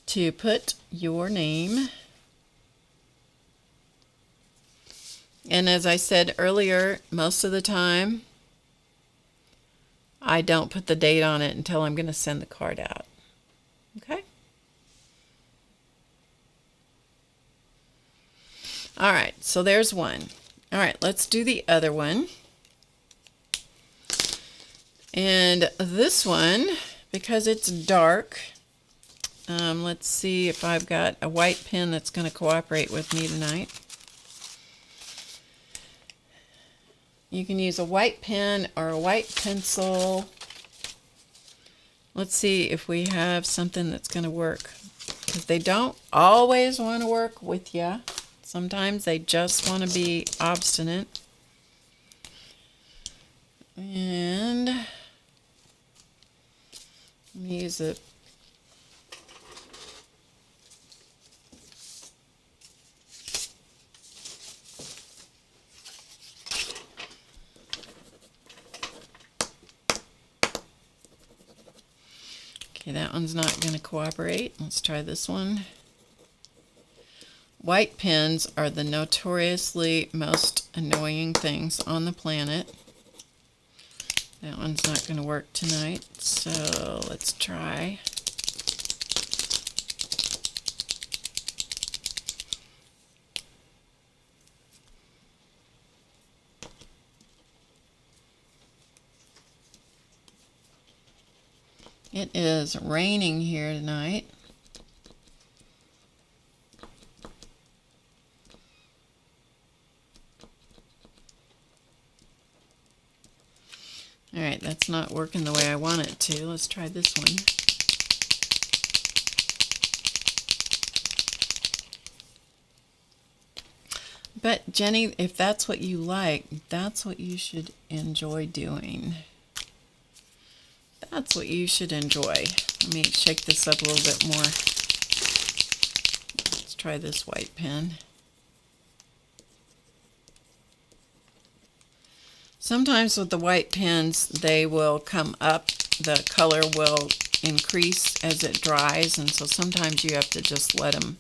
To put your name. And as I said earlier, most of the time, I don't put the date on it until I'm going to send the card out. Okay? All right, so there's one. All right, let's do the other one. And this one, because it's dark, let's see if I've got a white pen that's going to cooperate with me tonight. You can use a white pen or a white pencil. Let's see if we have something that's going to work. Because they don't always want to work with you. Sometimes they just want to be obstinate. And let me use a okay, that one's not going to cooperate. Let's try this one. White pens are the notoriously most annoying things on the planet. That one's not going to work tonight, so let's try. It is raining here tonight. All right, that's not working the way I want it to. Let's try this one. But Jenny, if that's what you like, that's what you should enjoy doing. That's what you should enjoy. Let me shake this up a little bit more. Let's try this white pen. Sometimes with the white pens, they will come up, the color will increase as it dries, and so sometimes you have to just let them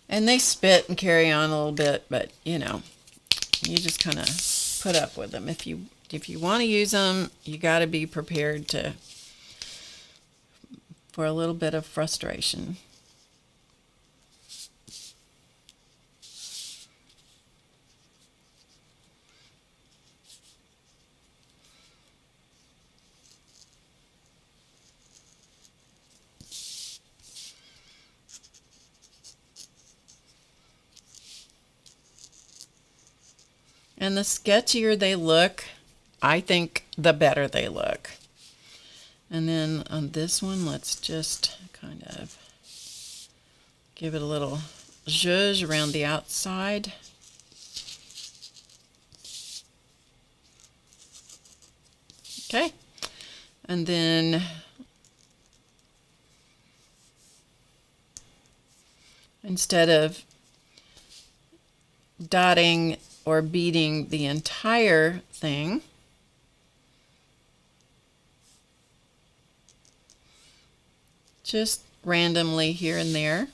and they spit and carry on a little bit, but you know, you just kind of put up with them. If you want to use them, you got to be prepared for a little bit of frustration. And the sketchier they look, I think the better they look. And then on this one, let's just kind of give it a little zhuzh around the outside. Okay. And then instead of dotting or beading the entire thing, just randomly here and there.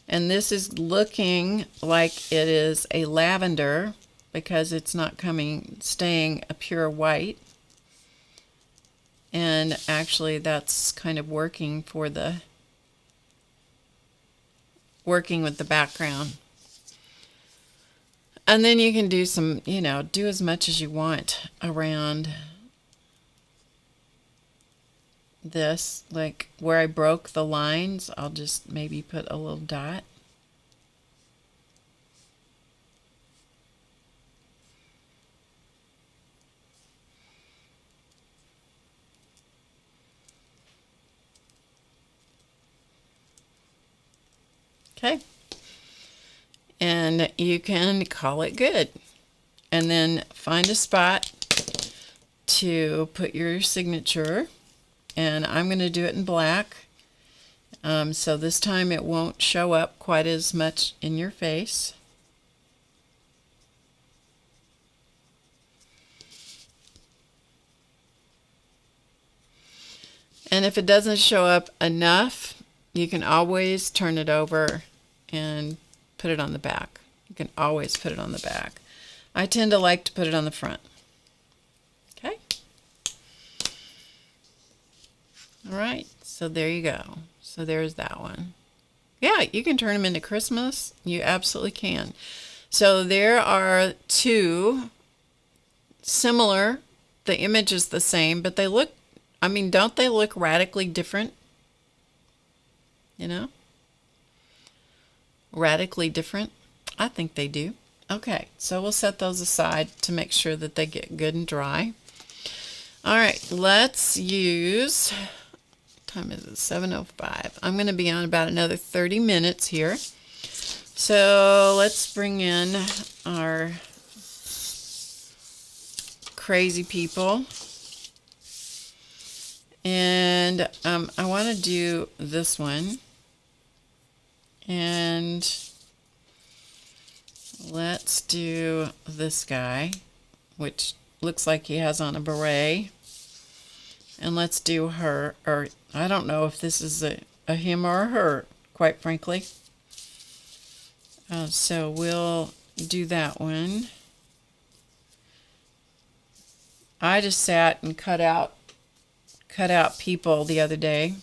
And this is looking like it is a lavender because it's not staying a pure white. And actually that's kind of working with the background. And then you can do some, do as much as you want around this. Like where I broke the lines, I'll just maybe put a little dot. Okay. And you can call it good. And then find a spot to put your signature. And I'm going to do it in black. So this time it won't show up quite as much in your face. And if it doesn't show up enough, you can always turn it over and put it on the back. You can always put it on the back. I tend to like to put it on the front. Okay. All right. So there you go. So there's that one. Yeah, you can turn them into Christmas. You absolutely can. So there are two similar. The image is the same, but they look, don't they look radically different? Radically different? I think they do. Okay, so we'll set those aside to make sure that they get good and dry. All right, let's use, what time is it? 7:05. I'm going to be on about another 30 minutes here. So let's bring in our crazy people. And I want to do this one. And let's do this guy, which looks like he has on a beret. And let's do her, or I don't know if this is a him or a her, quite frankly. So we'll do that one. I just sat and cut out people the other day.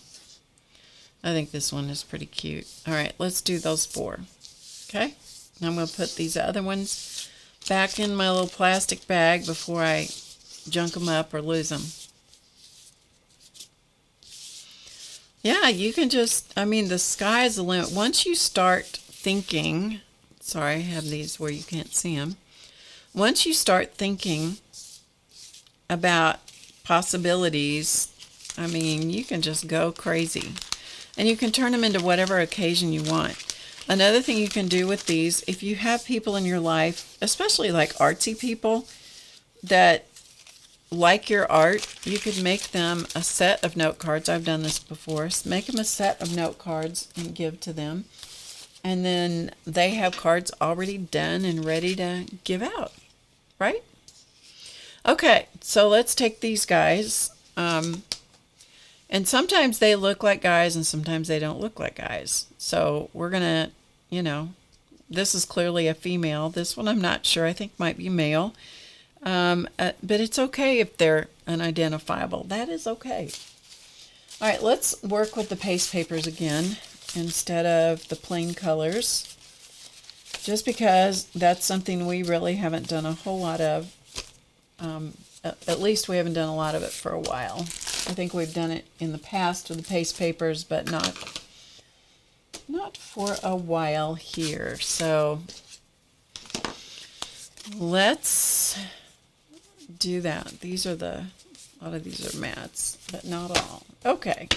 I think this one is pretty cute. All right, let's do those 4. Okay, and I'm going to put these other ones back in my little plastic bag before I junk them up or lose them. Yeah, you can just, the sky is the limit. Once you start thinking, sorry, I have these where you can't see them. Once you start thinking about possibilities, you can just go crazy. And you can turn them into whatever occasion you want. Another thing you can do with these, if you have people in your life, especially like artsy people that like your art, you could make them a set of note cards. I've done this before. Make them a set of note cards and give to them. And then they have cards already done and ready to give out, right? Okay, so let's take these guys. And sometimes they look like guys and sometimes they don't look like guys. So we're going to, this is clearly a female. This one I'm not sure. I think might be male. But it's okay if they're unidentifiable. That is okay. All right, let's work with the paste papers again instead of the plain colors. Just because that's something we really haven't done a whole lot of. At least we haven't done a lot of it for a while. I think we've done it in the past with the paste papers, but not for a while here. So let's do that. A lot of these are mats, but not all. Okay.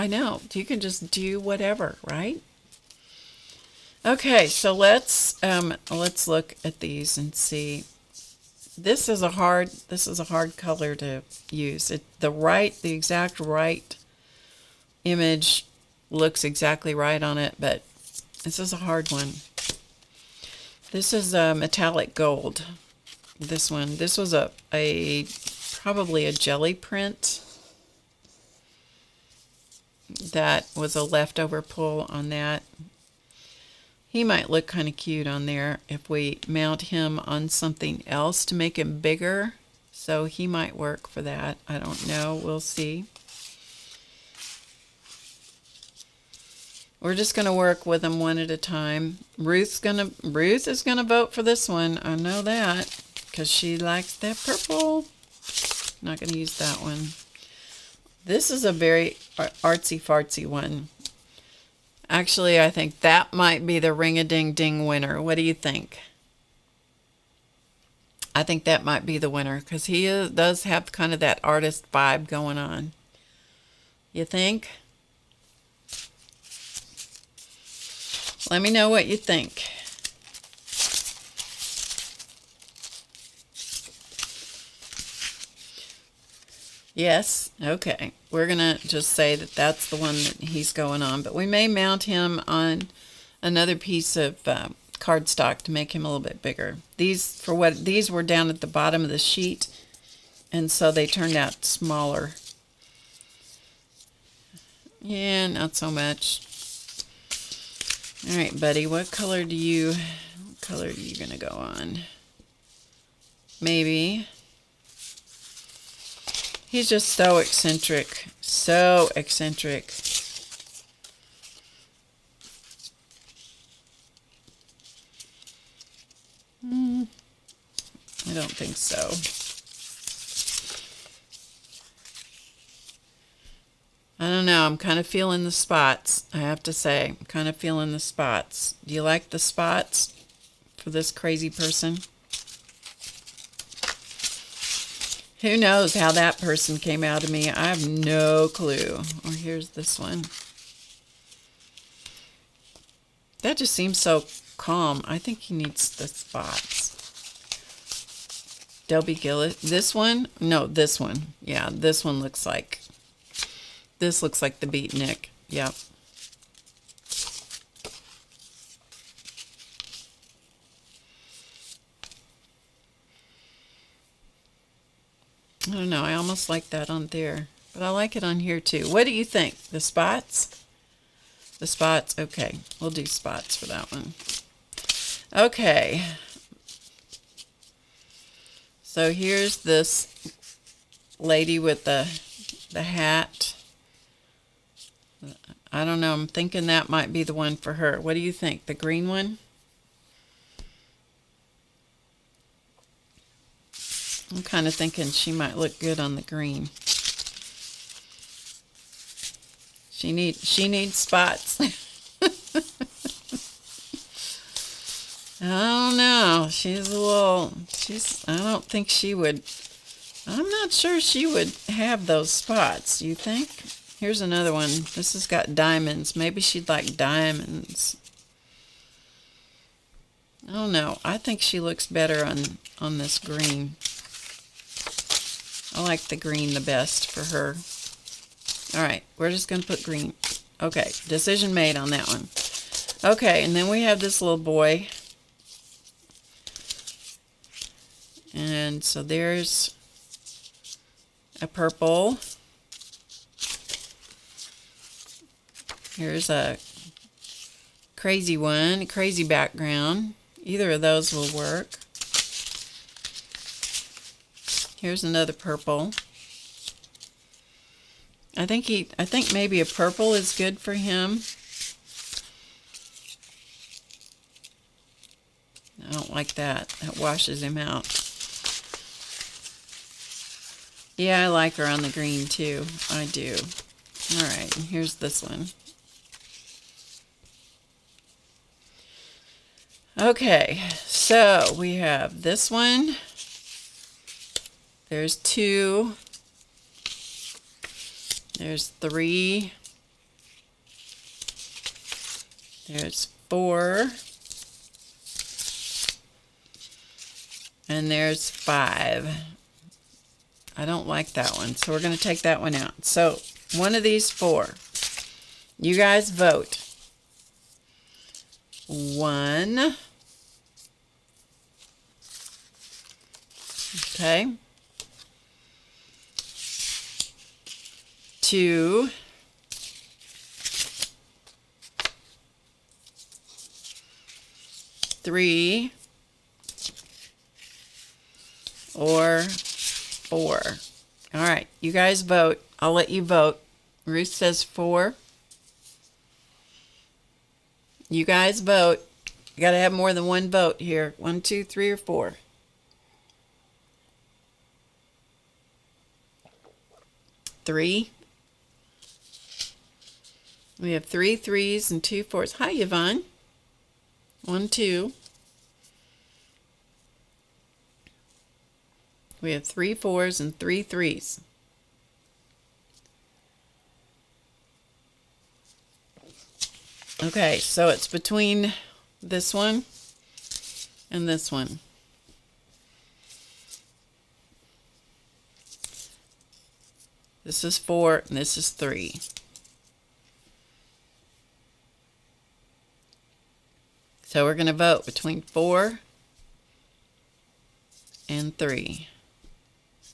I know. You can just do whatever, right? Okay, so let's look at these and see. This is a hard color to use. The exact right image looks exactly right on it, but this is a hard one. This is metallic gold. This one. This was probably a jelly print. That was a leftover pull on that. He might look kind of cute on there if we mount him on something else to make him bigger. So he might work for that. I don't know. We'll see. We're just going to work with them one at a time. Ruth is going to vote for this one. I know that because she likes that purple. Not going to use that one. This is a very artsy-fartsy one. Actually, I think that might be the ring-a-ding-ding winner. What do you think? I think that might be the winner because he does have kind of that artist vibe going on. You think? Let me know what you think. Yes, okay. We're going to just say that that's the one that he's going on, but we may mount him on another piece of cardstock to make him a little bit bigger. These were down at the bottom of the sheet, and so they turned out smaller. Yeah, not so much. All right, buddy, what color are you going to go on? Maybe. He's just so eccentric. So eccentric. I don't think so. I don't know. I'm kind of feeling the spots, I have to say. I'm kind of feeling the spots. Do you like the spots for this crazy person? Who knows how that person came out of me? I have no clue. Oh, here's this one. That just seems so calm. I think he needs the spots. Delby Gillis. This one? No, this one. Yeah, this one looks like... This looks like the beatnik. Yep. I don't know. I almost like that on there. But I like it on here too. What do you think? The spots? The spots? Okay. We'll do spots for that one. Okay. So here's this lady with the hat. I don't know. I'm thinking that might be the one for her. What do you think? The green one? I'm kind of thinking she might look good on the green. She needs spots. I don't know. I don't think she would. I'm not sure she would have those spots. You think? Here's another one. This has got diamonds. Maybe she'd like diamonds. I don't know. I think she looks better on this green. I like the green the best for her. All right, we're just going to put green. Okay, decision made on that one. Okay, and then we have this little boy. And so there's a purple. Here's a crazy one, a crazy background. Either of those will work. Here's another purple. I think maybe a purple is good for him. I don't like that. That washes him out. Yeah, I like her on the green too. I do. All right, and here's this one. Okay, so we have this one. There's 2. There's 3. There's 4. And there's 5. I don't like that one, so we're going to take that one out. So one of these 4. You guys vote. 1. Okay. 2. 3. Or 4. All right, you guys vote. I'll let you vote. Ruth says 4. You guys vote. You got to have more than one vote here. 1, 2, 3, or 4. 3. We have 3 3s and 2 4s. Hi, Yvonne. 1, 2. We have 3 4s and 3 3s. Okay, so it's between this one and this one. This is 4 and this is 3. So we're going to vote between 4 and 3.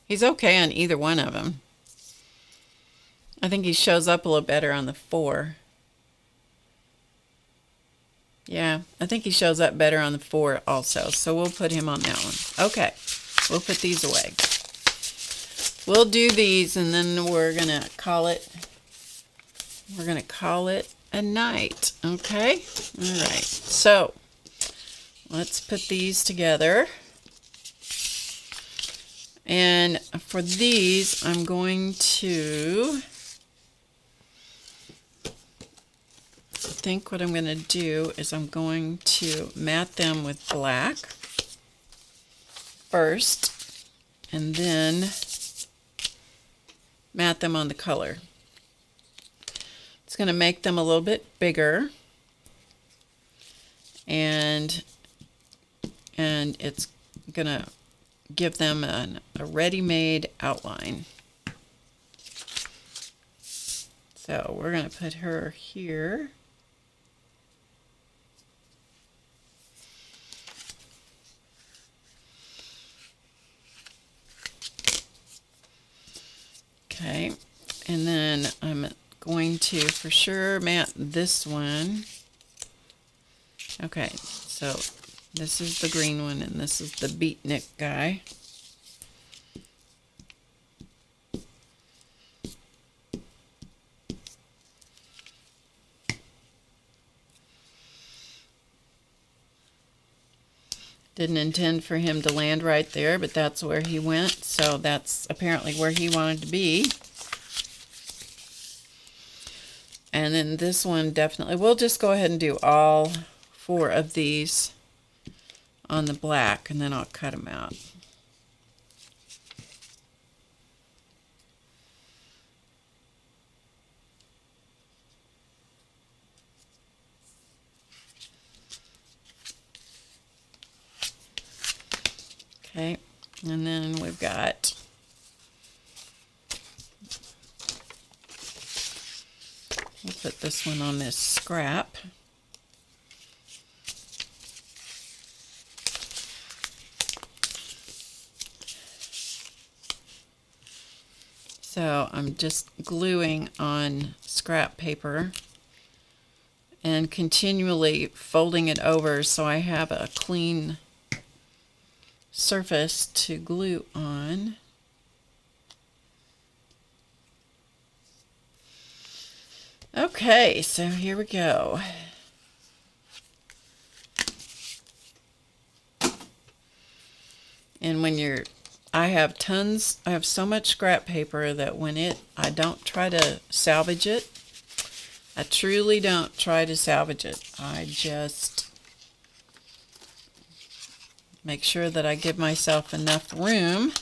He's okay on either one of them. I think he shows up a little better on the 4. Yeah, I think he shows up better on the 4 also. So we'll put him on that one. Okay, we'll put these away. We'll do these and then we're going to call it a night. Okay? All right. So let's put these together. And for these, I'm going to, I think what I'm going to do is I'm going to mat them with black first, and then mat them on the color. It's going to make them a little bit bigger, and it's going to give them a ready-made outline. So we're going to put her here. Okay, and then I'm going to for sure mat this one. Okay, so this is the green one and this is the beatnik guy. Didn't intend for him to land right there, but that's where he went, so that's apparently where he wanted to be. And then this one definitely, we'll just go ahead and do all 4 of these on the black, and then I'll cut them out. Okay, and then we've got we'll put this one on this scrap. So I'm just gluing on scrap paper and continually folding it over so I have a clean surface to glue on. Okay, so here we go. And when you're, I have so much scrap paper that when I don't try to salvage it. I truly don't try to salvage it. I just make sure that I give myself enough room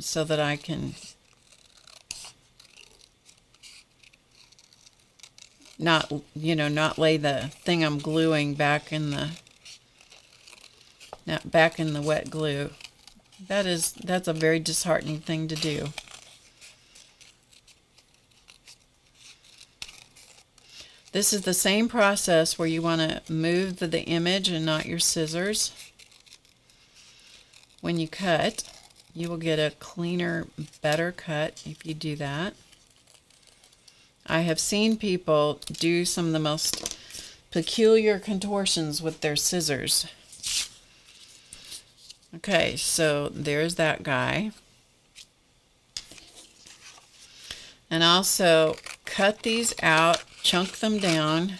so that I can not, you know, not lay the thing I'm gluing back in the wet glue. That's a very disheartening thing to do. This is the same process where you want to move the image and not your scissors. When you cut, you will get a cleaner, better cut if you do that. I have seen people do some of the most peculiar contortions with their scissors. Okay, so there's that guy. And also cut these out, chunk them down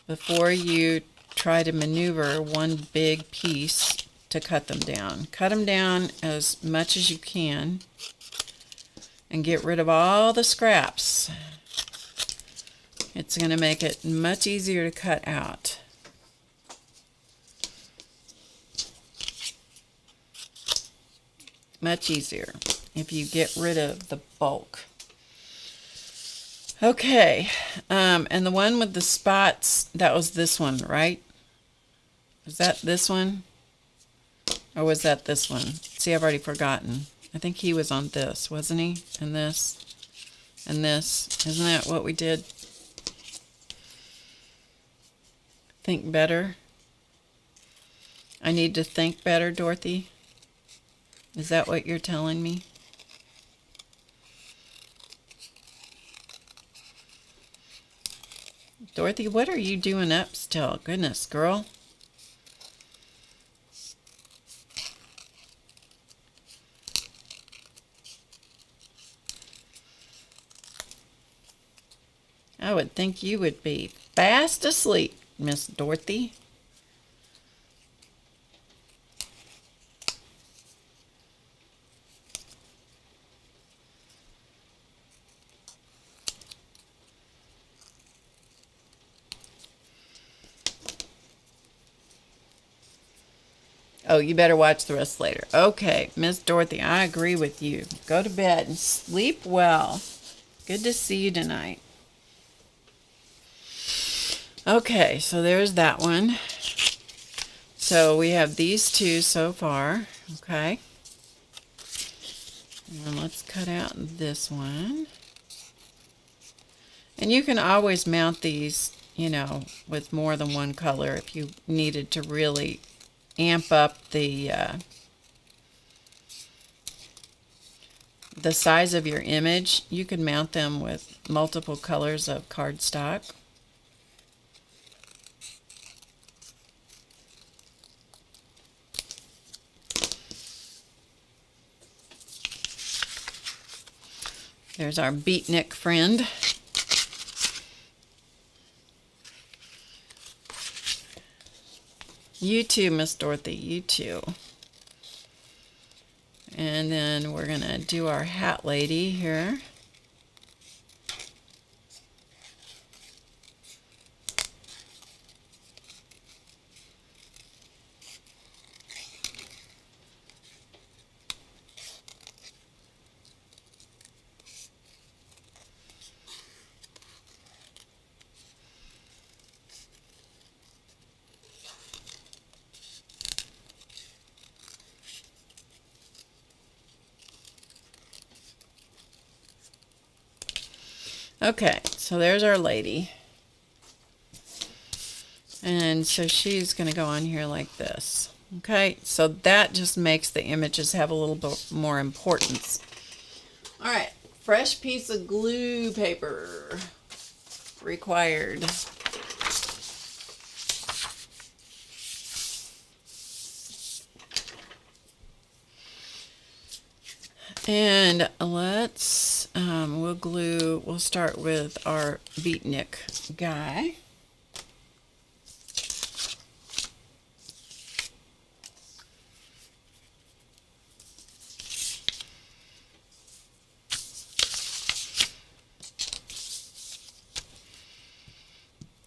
before you try to maneuver one big piece to cut them down. Cut them down as much as you can and get rid of all the scraps. It's going to make it much easier to cut out. Much easier if you get rid of the bulk. Okay, and the one with the spots, that was this one, right? Was that this one? Or was that this one? See, I've already forgotten. I think he was on this, wasn't he? And this, and this. Isn't that what we did? Think better. I need to think better, Dorothy. Is that what you're telling me? Dorothy, what are you doing up still? Goodness, girl. I would think you would be fast asleep, Miss Dorothy. Oh, you better watch the rest later. Okay, Miss Dorothy, I agree with you. Go to bed and sleep well. Good to see you tonight. Okay, so there's that one. So we have these two so far. Okay. And let's cut out this one. And you can always mount these, you know, with more than one color if you needed to really amp up the size of your image. You can mount them with multiple colors of cardstock. There's our beatnik friend. You too, Miss Dorothy, you too. And then we're going to do our hat lady here. Okay, so there's our lady. And so she's going to go on here like this. Okay, so that just makes the images have a little bit more importance. All right, fresh piece of glue paper required. And let's, we'll start with our beatnik guy.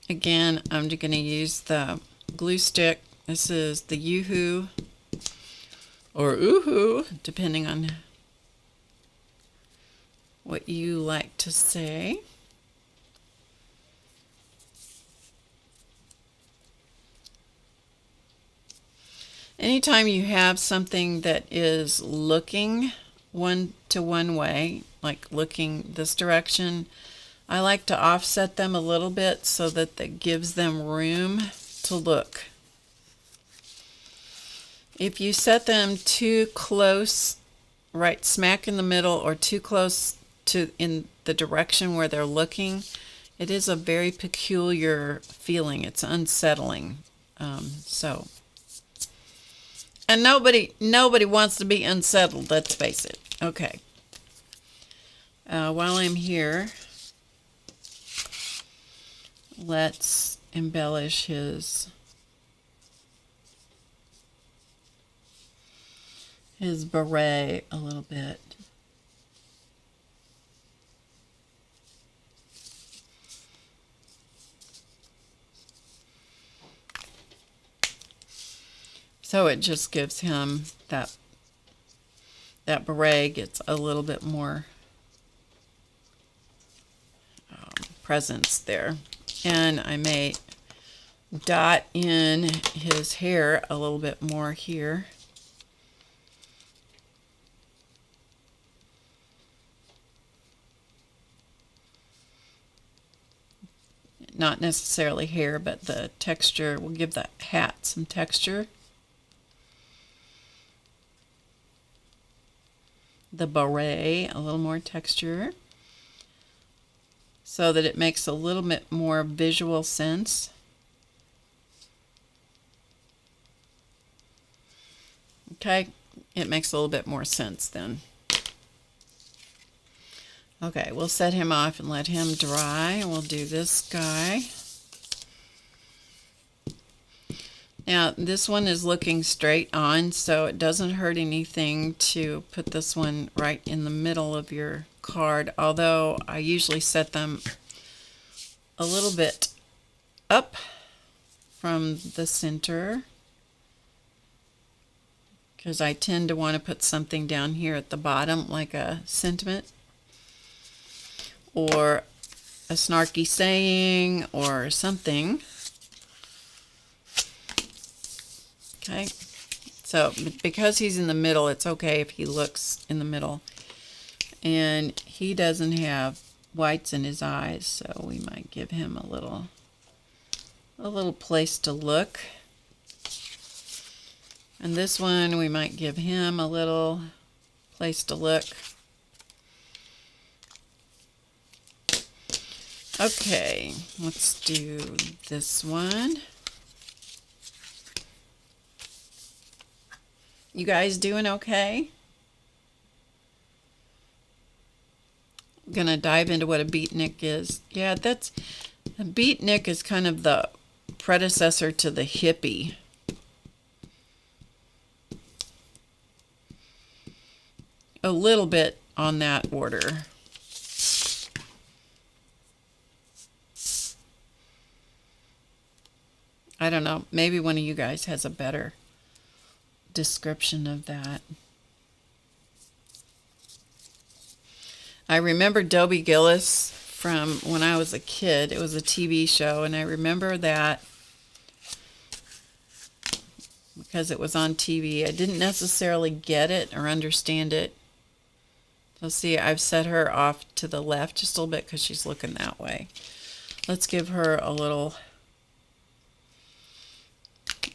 Again, I'm going to use the glue stick. This is the Yoo-Hoo or Ooh-Hoo, depending on what you like to say. Anytime you have something that is looking one way, like looking this direction, I like to offset them a little bit so that that gives them room to look. If you set them too close, right smack in the middle, or too close to in the direction where they're looking, it is a very peculiar feeling. It's unsettling. And nobody wants to be unsettled, let's face it. Okay. While I'm here, let's embellish his beret a little bit. So it just gives him that beret gets a little bit more presence there. And I may dot in his hair a little bit more here. Not necessarily hair, but the texture will give that hat some texture. The beret a little more texture so that it makes a little bit more visual sense. Okay, it makes a little bit more sense then. Okay, we'll set him off and let him dry. We'll do this guy. Now, this one is looking straight on, so it doesn't hurt anything to put this one right in the middle of your card, although I usually set them a little bit up from the center because I tend to want to put something down here at the bottom, like a sentiment or a snarky saying or something. Okay, so because he's in the middle, it's okay if he looks in the middle. And he doesn't have whites in his eyes, so we might give him a little place to look. And this one, we might give him a little place to look. Okay, let's do this one. You guys doing okay? I'm gonna dive into what a beatnik is. Yeah, a beatnik is kind of the predecessor to the hippie. A little bit on that order. I don't know, maybe one of you guys has a better description of that. I remember Dobie Gillis from when I was a kid. It was a TV show, and I remember that because it was on TV. I didn't necessarily get it or understand it. So see, I've set her off to the left just a little bit because she's looking that way. Let's give her a little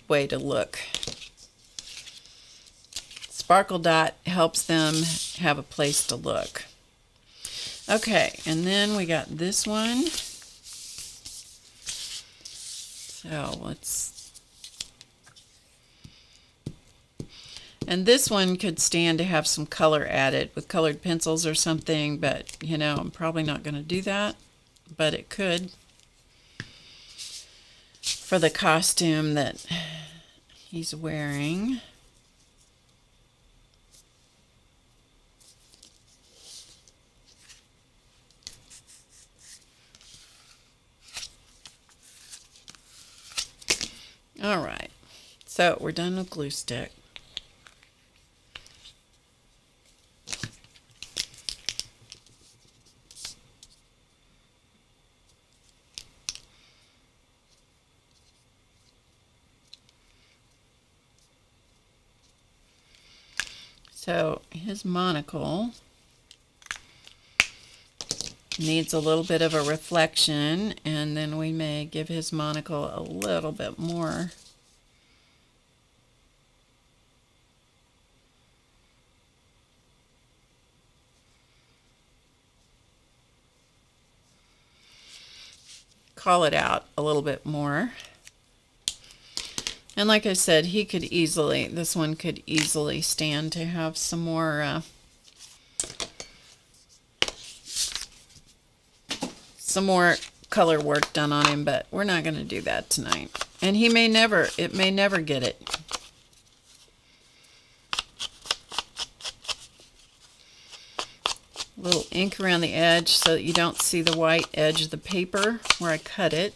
way to look. Sparkle dot helps them have a place to look. Okay, and then we got this one. So and this one could stand to have some color added with colored pencils or something, but you know, I'm probably not going to do that, but it could for the costume that he's wearing. All right, so we're done with glue stick. So his monocle needs a little bit of a reflection, and then we may give his monocle a little bit more. Call it out a little bit more. And like I said, he could easily, this one could easily stand to have some more color work done on him, but we're not going to do that tonight. And he may never, it may never get it. A little ink around the edge so that you don't see the white edge of the paper where I cut it.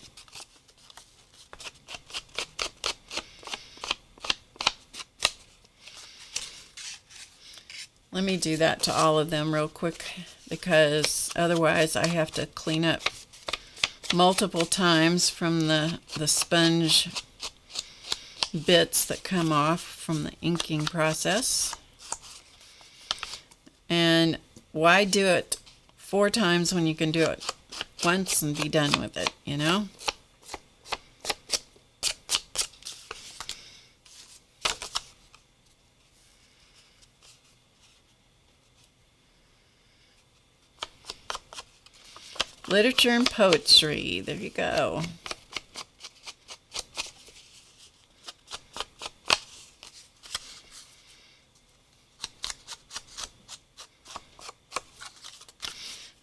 Let me do that to all of them real quick, because otherwise I have to clean up multiple times from the sponge bits that come off from the inking process. And why do it 4 times when you can do it once and be done with it, you know? Literature and poetry. There you go.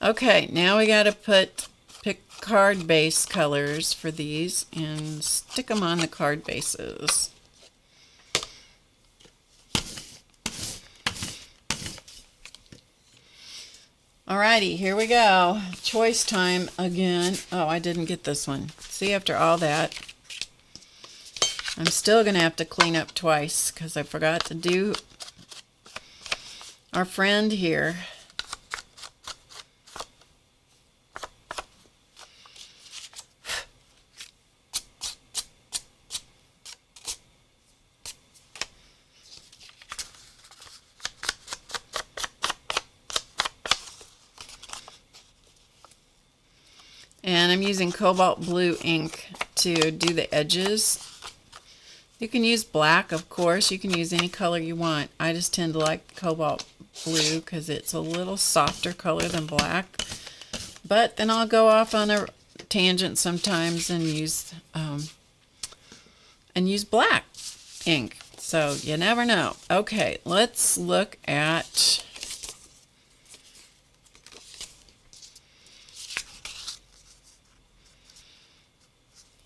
Okay, now we got to pick card base colors for these and stick them on the card bases. Alrighty, here we go. Choice time again. Oh, I didn't get this one. See, after all that, I'm still going to have to clean up twice because I forgot to do our friend here. And I'm using cobalt blue ink to do the edges. You can use black, of course. You can use any color you want. I just tend to like cobalt blue because it's a little softer color than black. But then I'll go off on a tangent sometimes and use black ink. So you never know. Okay, let's look at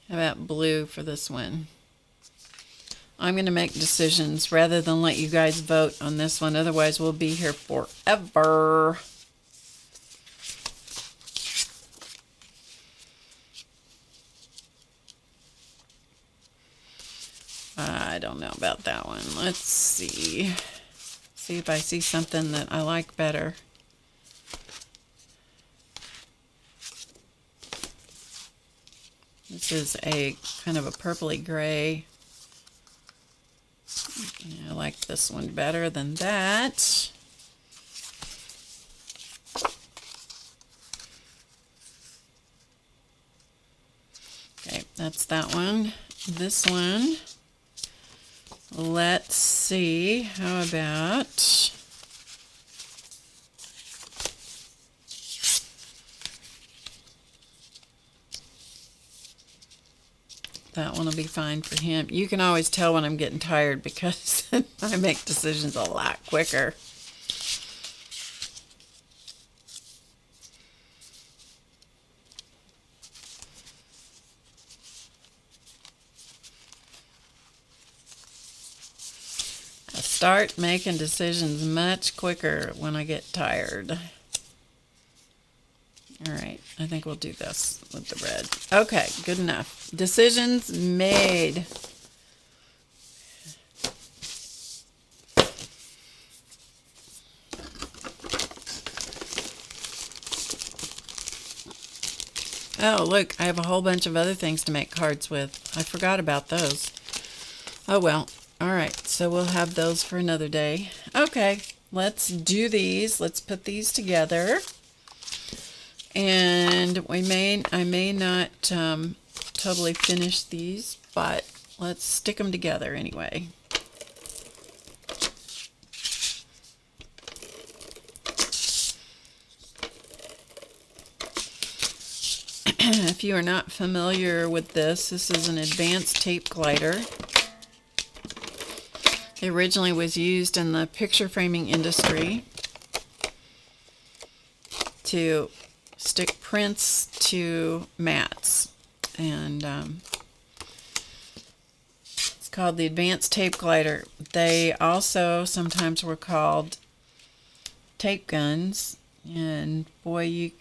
how about blue for this one? I'm going to make decisions rather than let you guys vote on this one. Otherwise, we'll be here forever. I don't know about that one. Let's see. See if I see something that I like better. This is a kind of a purpley gray. I like this one better than that. Okay, that's that one. This one, let's see, how about that one will be fine for him. You can always tell when I'm getting tired because I make decisions a lot quicker. I start making decisions much quicker when I get tired. All right, I think we'll do this with the red. Okay, good enough. Decisions made. Oh, look, I have a whole bunch of other things to make cards with. I forgot about those. Oh, well, All right, so we'll have those for another day. Okay, let's do these. Let's put these together. And I may not totally finish these, but let's stick them together anyway. If you are not familiar with this, this is an advanced tape glider. It originally was used in the picture framing industry to stick prints to mats, and it's called the advanced tape glider. They also sometimes were called tape guns, and boy,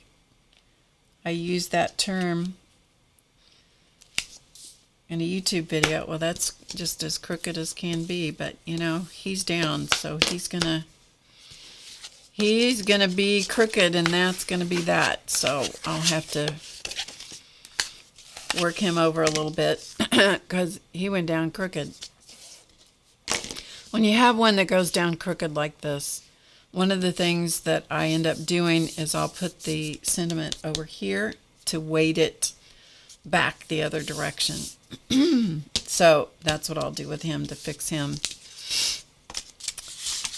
I used that term in a YouTube video. Well, that's just as crooked as can be, but you know, he's down, so he's gonna be crooked, and that's gonna be that. So I'll have to work him over a little bit because he went down crooked. When you have one that goes down crooked like this, one of the things that I end up doing is I'll put the sentiment over here to weight it back the other direction. So that's what I'll do with him to fix him.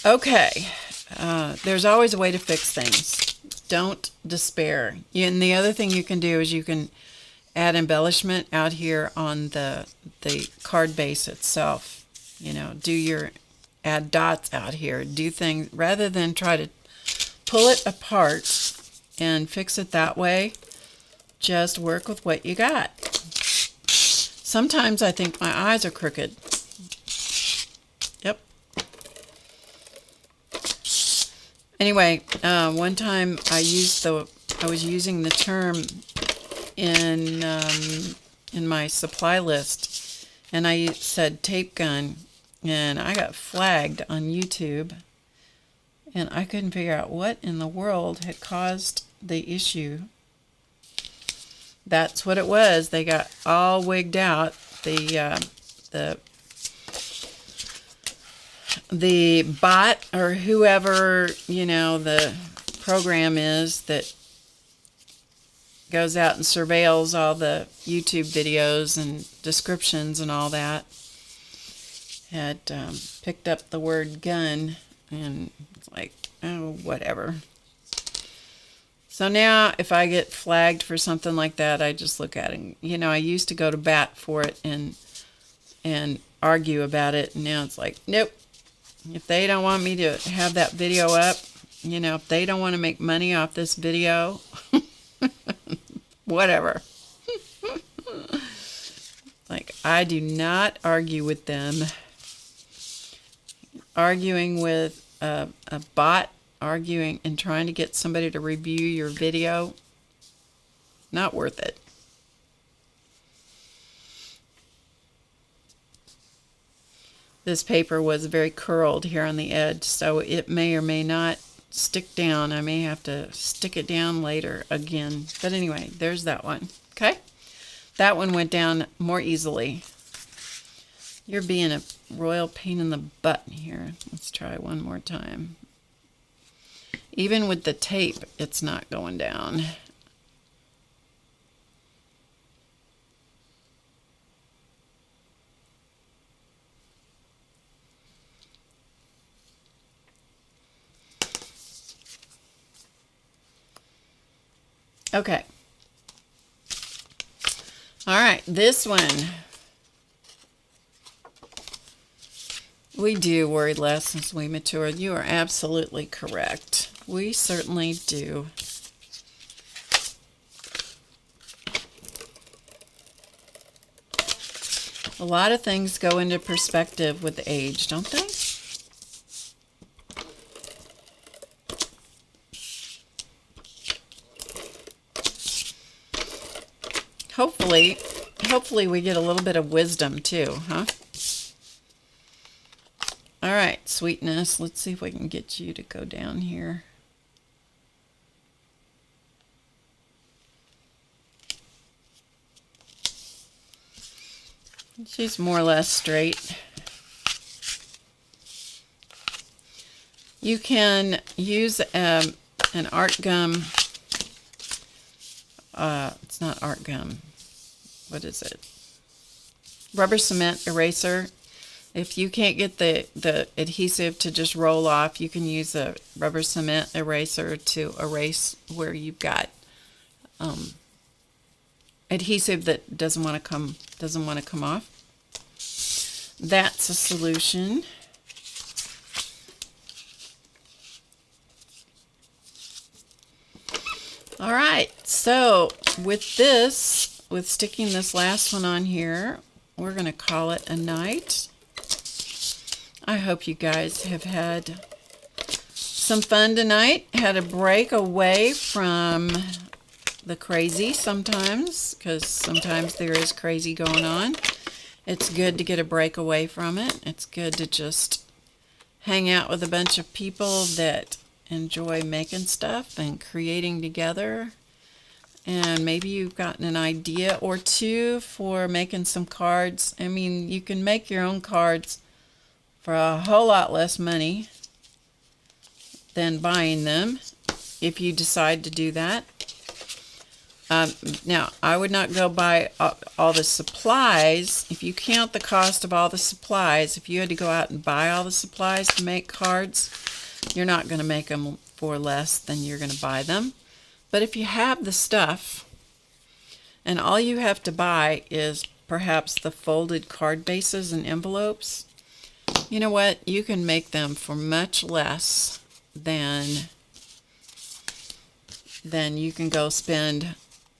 Okay, there's always a way to fix things. Don't despair. And the other thing you can do is you can add embellishment out here on the card base itself. You know, add dots out here. Do things rather than try to pull it apart and fix it that way. Just work with what you got. Sometimes I think my eyes are crooked. Yep. Anyway, one time I was using the term in my supply list, and I said tape gun, and I got flagged on YouTube, and I couldn't figure out what in the world had caused the issue. That's what it was. They got all wigged out. The bot or whoever, you know, the program is that goes out and surveils all the YouTube videos and descriptions and all that, had picked up the word gun, and it's like, oh, whatever. So now if I get flagged for something like that, I just look at it. You know, I used to go to bat for it and argue about it, and now it's like, nope. If they don't want me to have that video up, you know, if they don't want to make money off this video, whatever. Like, I do not argue with them. Arguing with a bot, arguing and trying to get somebody to review your video, not worth it. This paper was very curled here on the edge, so it may or may not stick down. I may have to stick it down later again. But anyway, there's that one. Okay? That one went down more easily. You're being a royal pain in the butt here. Let's try one more time. Even with the tape, it's not going down. Okay. All right, this one. We do worry less as we mature. You are absolutely correct. We certainly do. A lot of things go into perspective with age, don't they? Hopefully we get a little bit of wisdom too, huh? All right, sweetness. Let's see if we can get you to go down here. She's more or less straight. You can use an art gum. It's not art gum. What is it? Rubber cement eraser. If you can't get the adhesive to just roll off, you can use a rubber cement eraser to erase where you've got adhesive that doesn't want to come off. That's a solution. All right, so with sticking this last one on here, we're going to call it a night. I hope you guys have had some fun tonight, had a break away from the crazy sometimes, because sometimes there is crazy going on. It's good to get a break away from it. It's good to just hang out with a bunch of people that enjoy making stuff and creating together. And maybe you've gotten an idea or two for making some cards. I mean, you can make your own cards for a whole lot less money than buying them if you decide to do that. Now, I would not go buy all the supplies. If you count the cost of all the supplies, if you had to go out and buy all the supplies to make cards, you're not going to make them for less than you're going to buy them. But if you have the stuff, and all you have to buy is perhaps the folded card bases and envelopes, you know what? You can make them for much less than you can go spend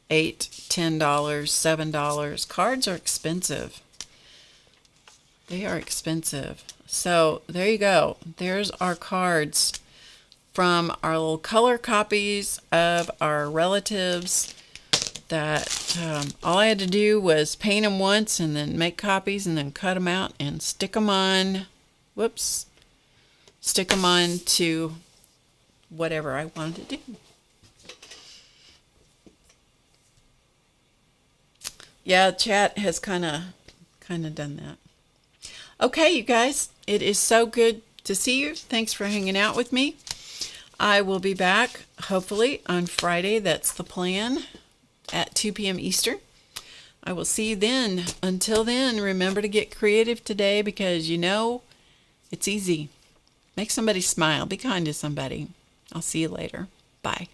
$8, $10, $7. Cards are expensive. They are expensive. So there you go. There's our cards from our little color copies of our relatives that all I had to do was paint them once and then make copies and then cut them out and stick them on, stick them on to whatever I wanted to do. Yeah, chat has kind of done that. Okay, you guys, it is so good to see you. Thanks for hanging out with me. I will be back, hopefully, on Friday. That's the plan, at 2 p.m. Eastern. I will see you then. Until then, remember to get creative today because, you know, it's easy. Make somebody smile. Be kind to somebody. I'll see you later. Bye.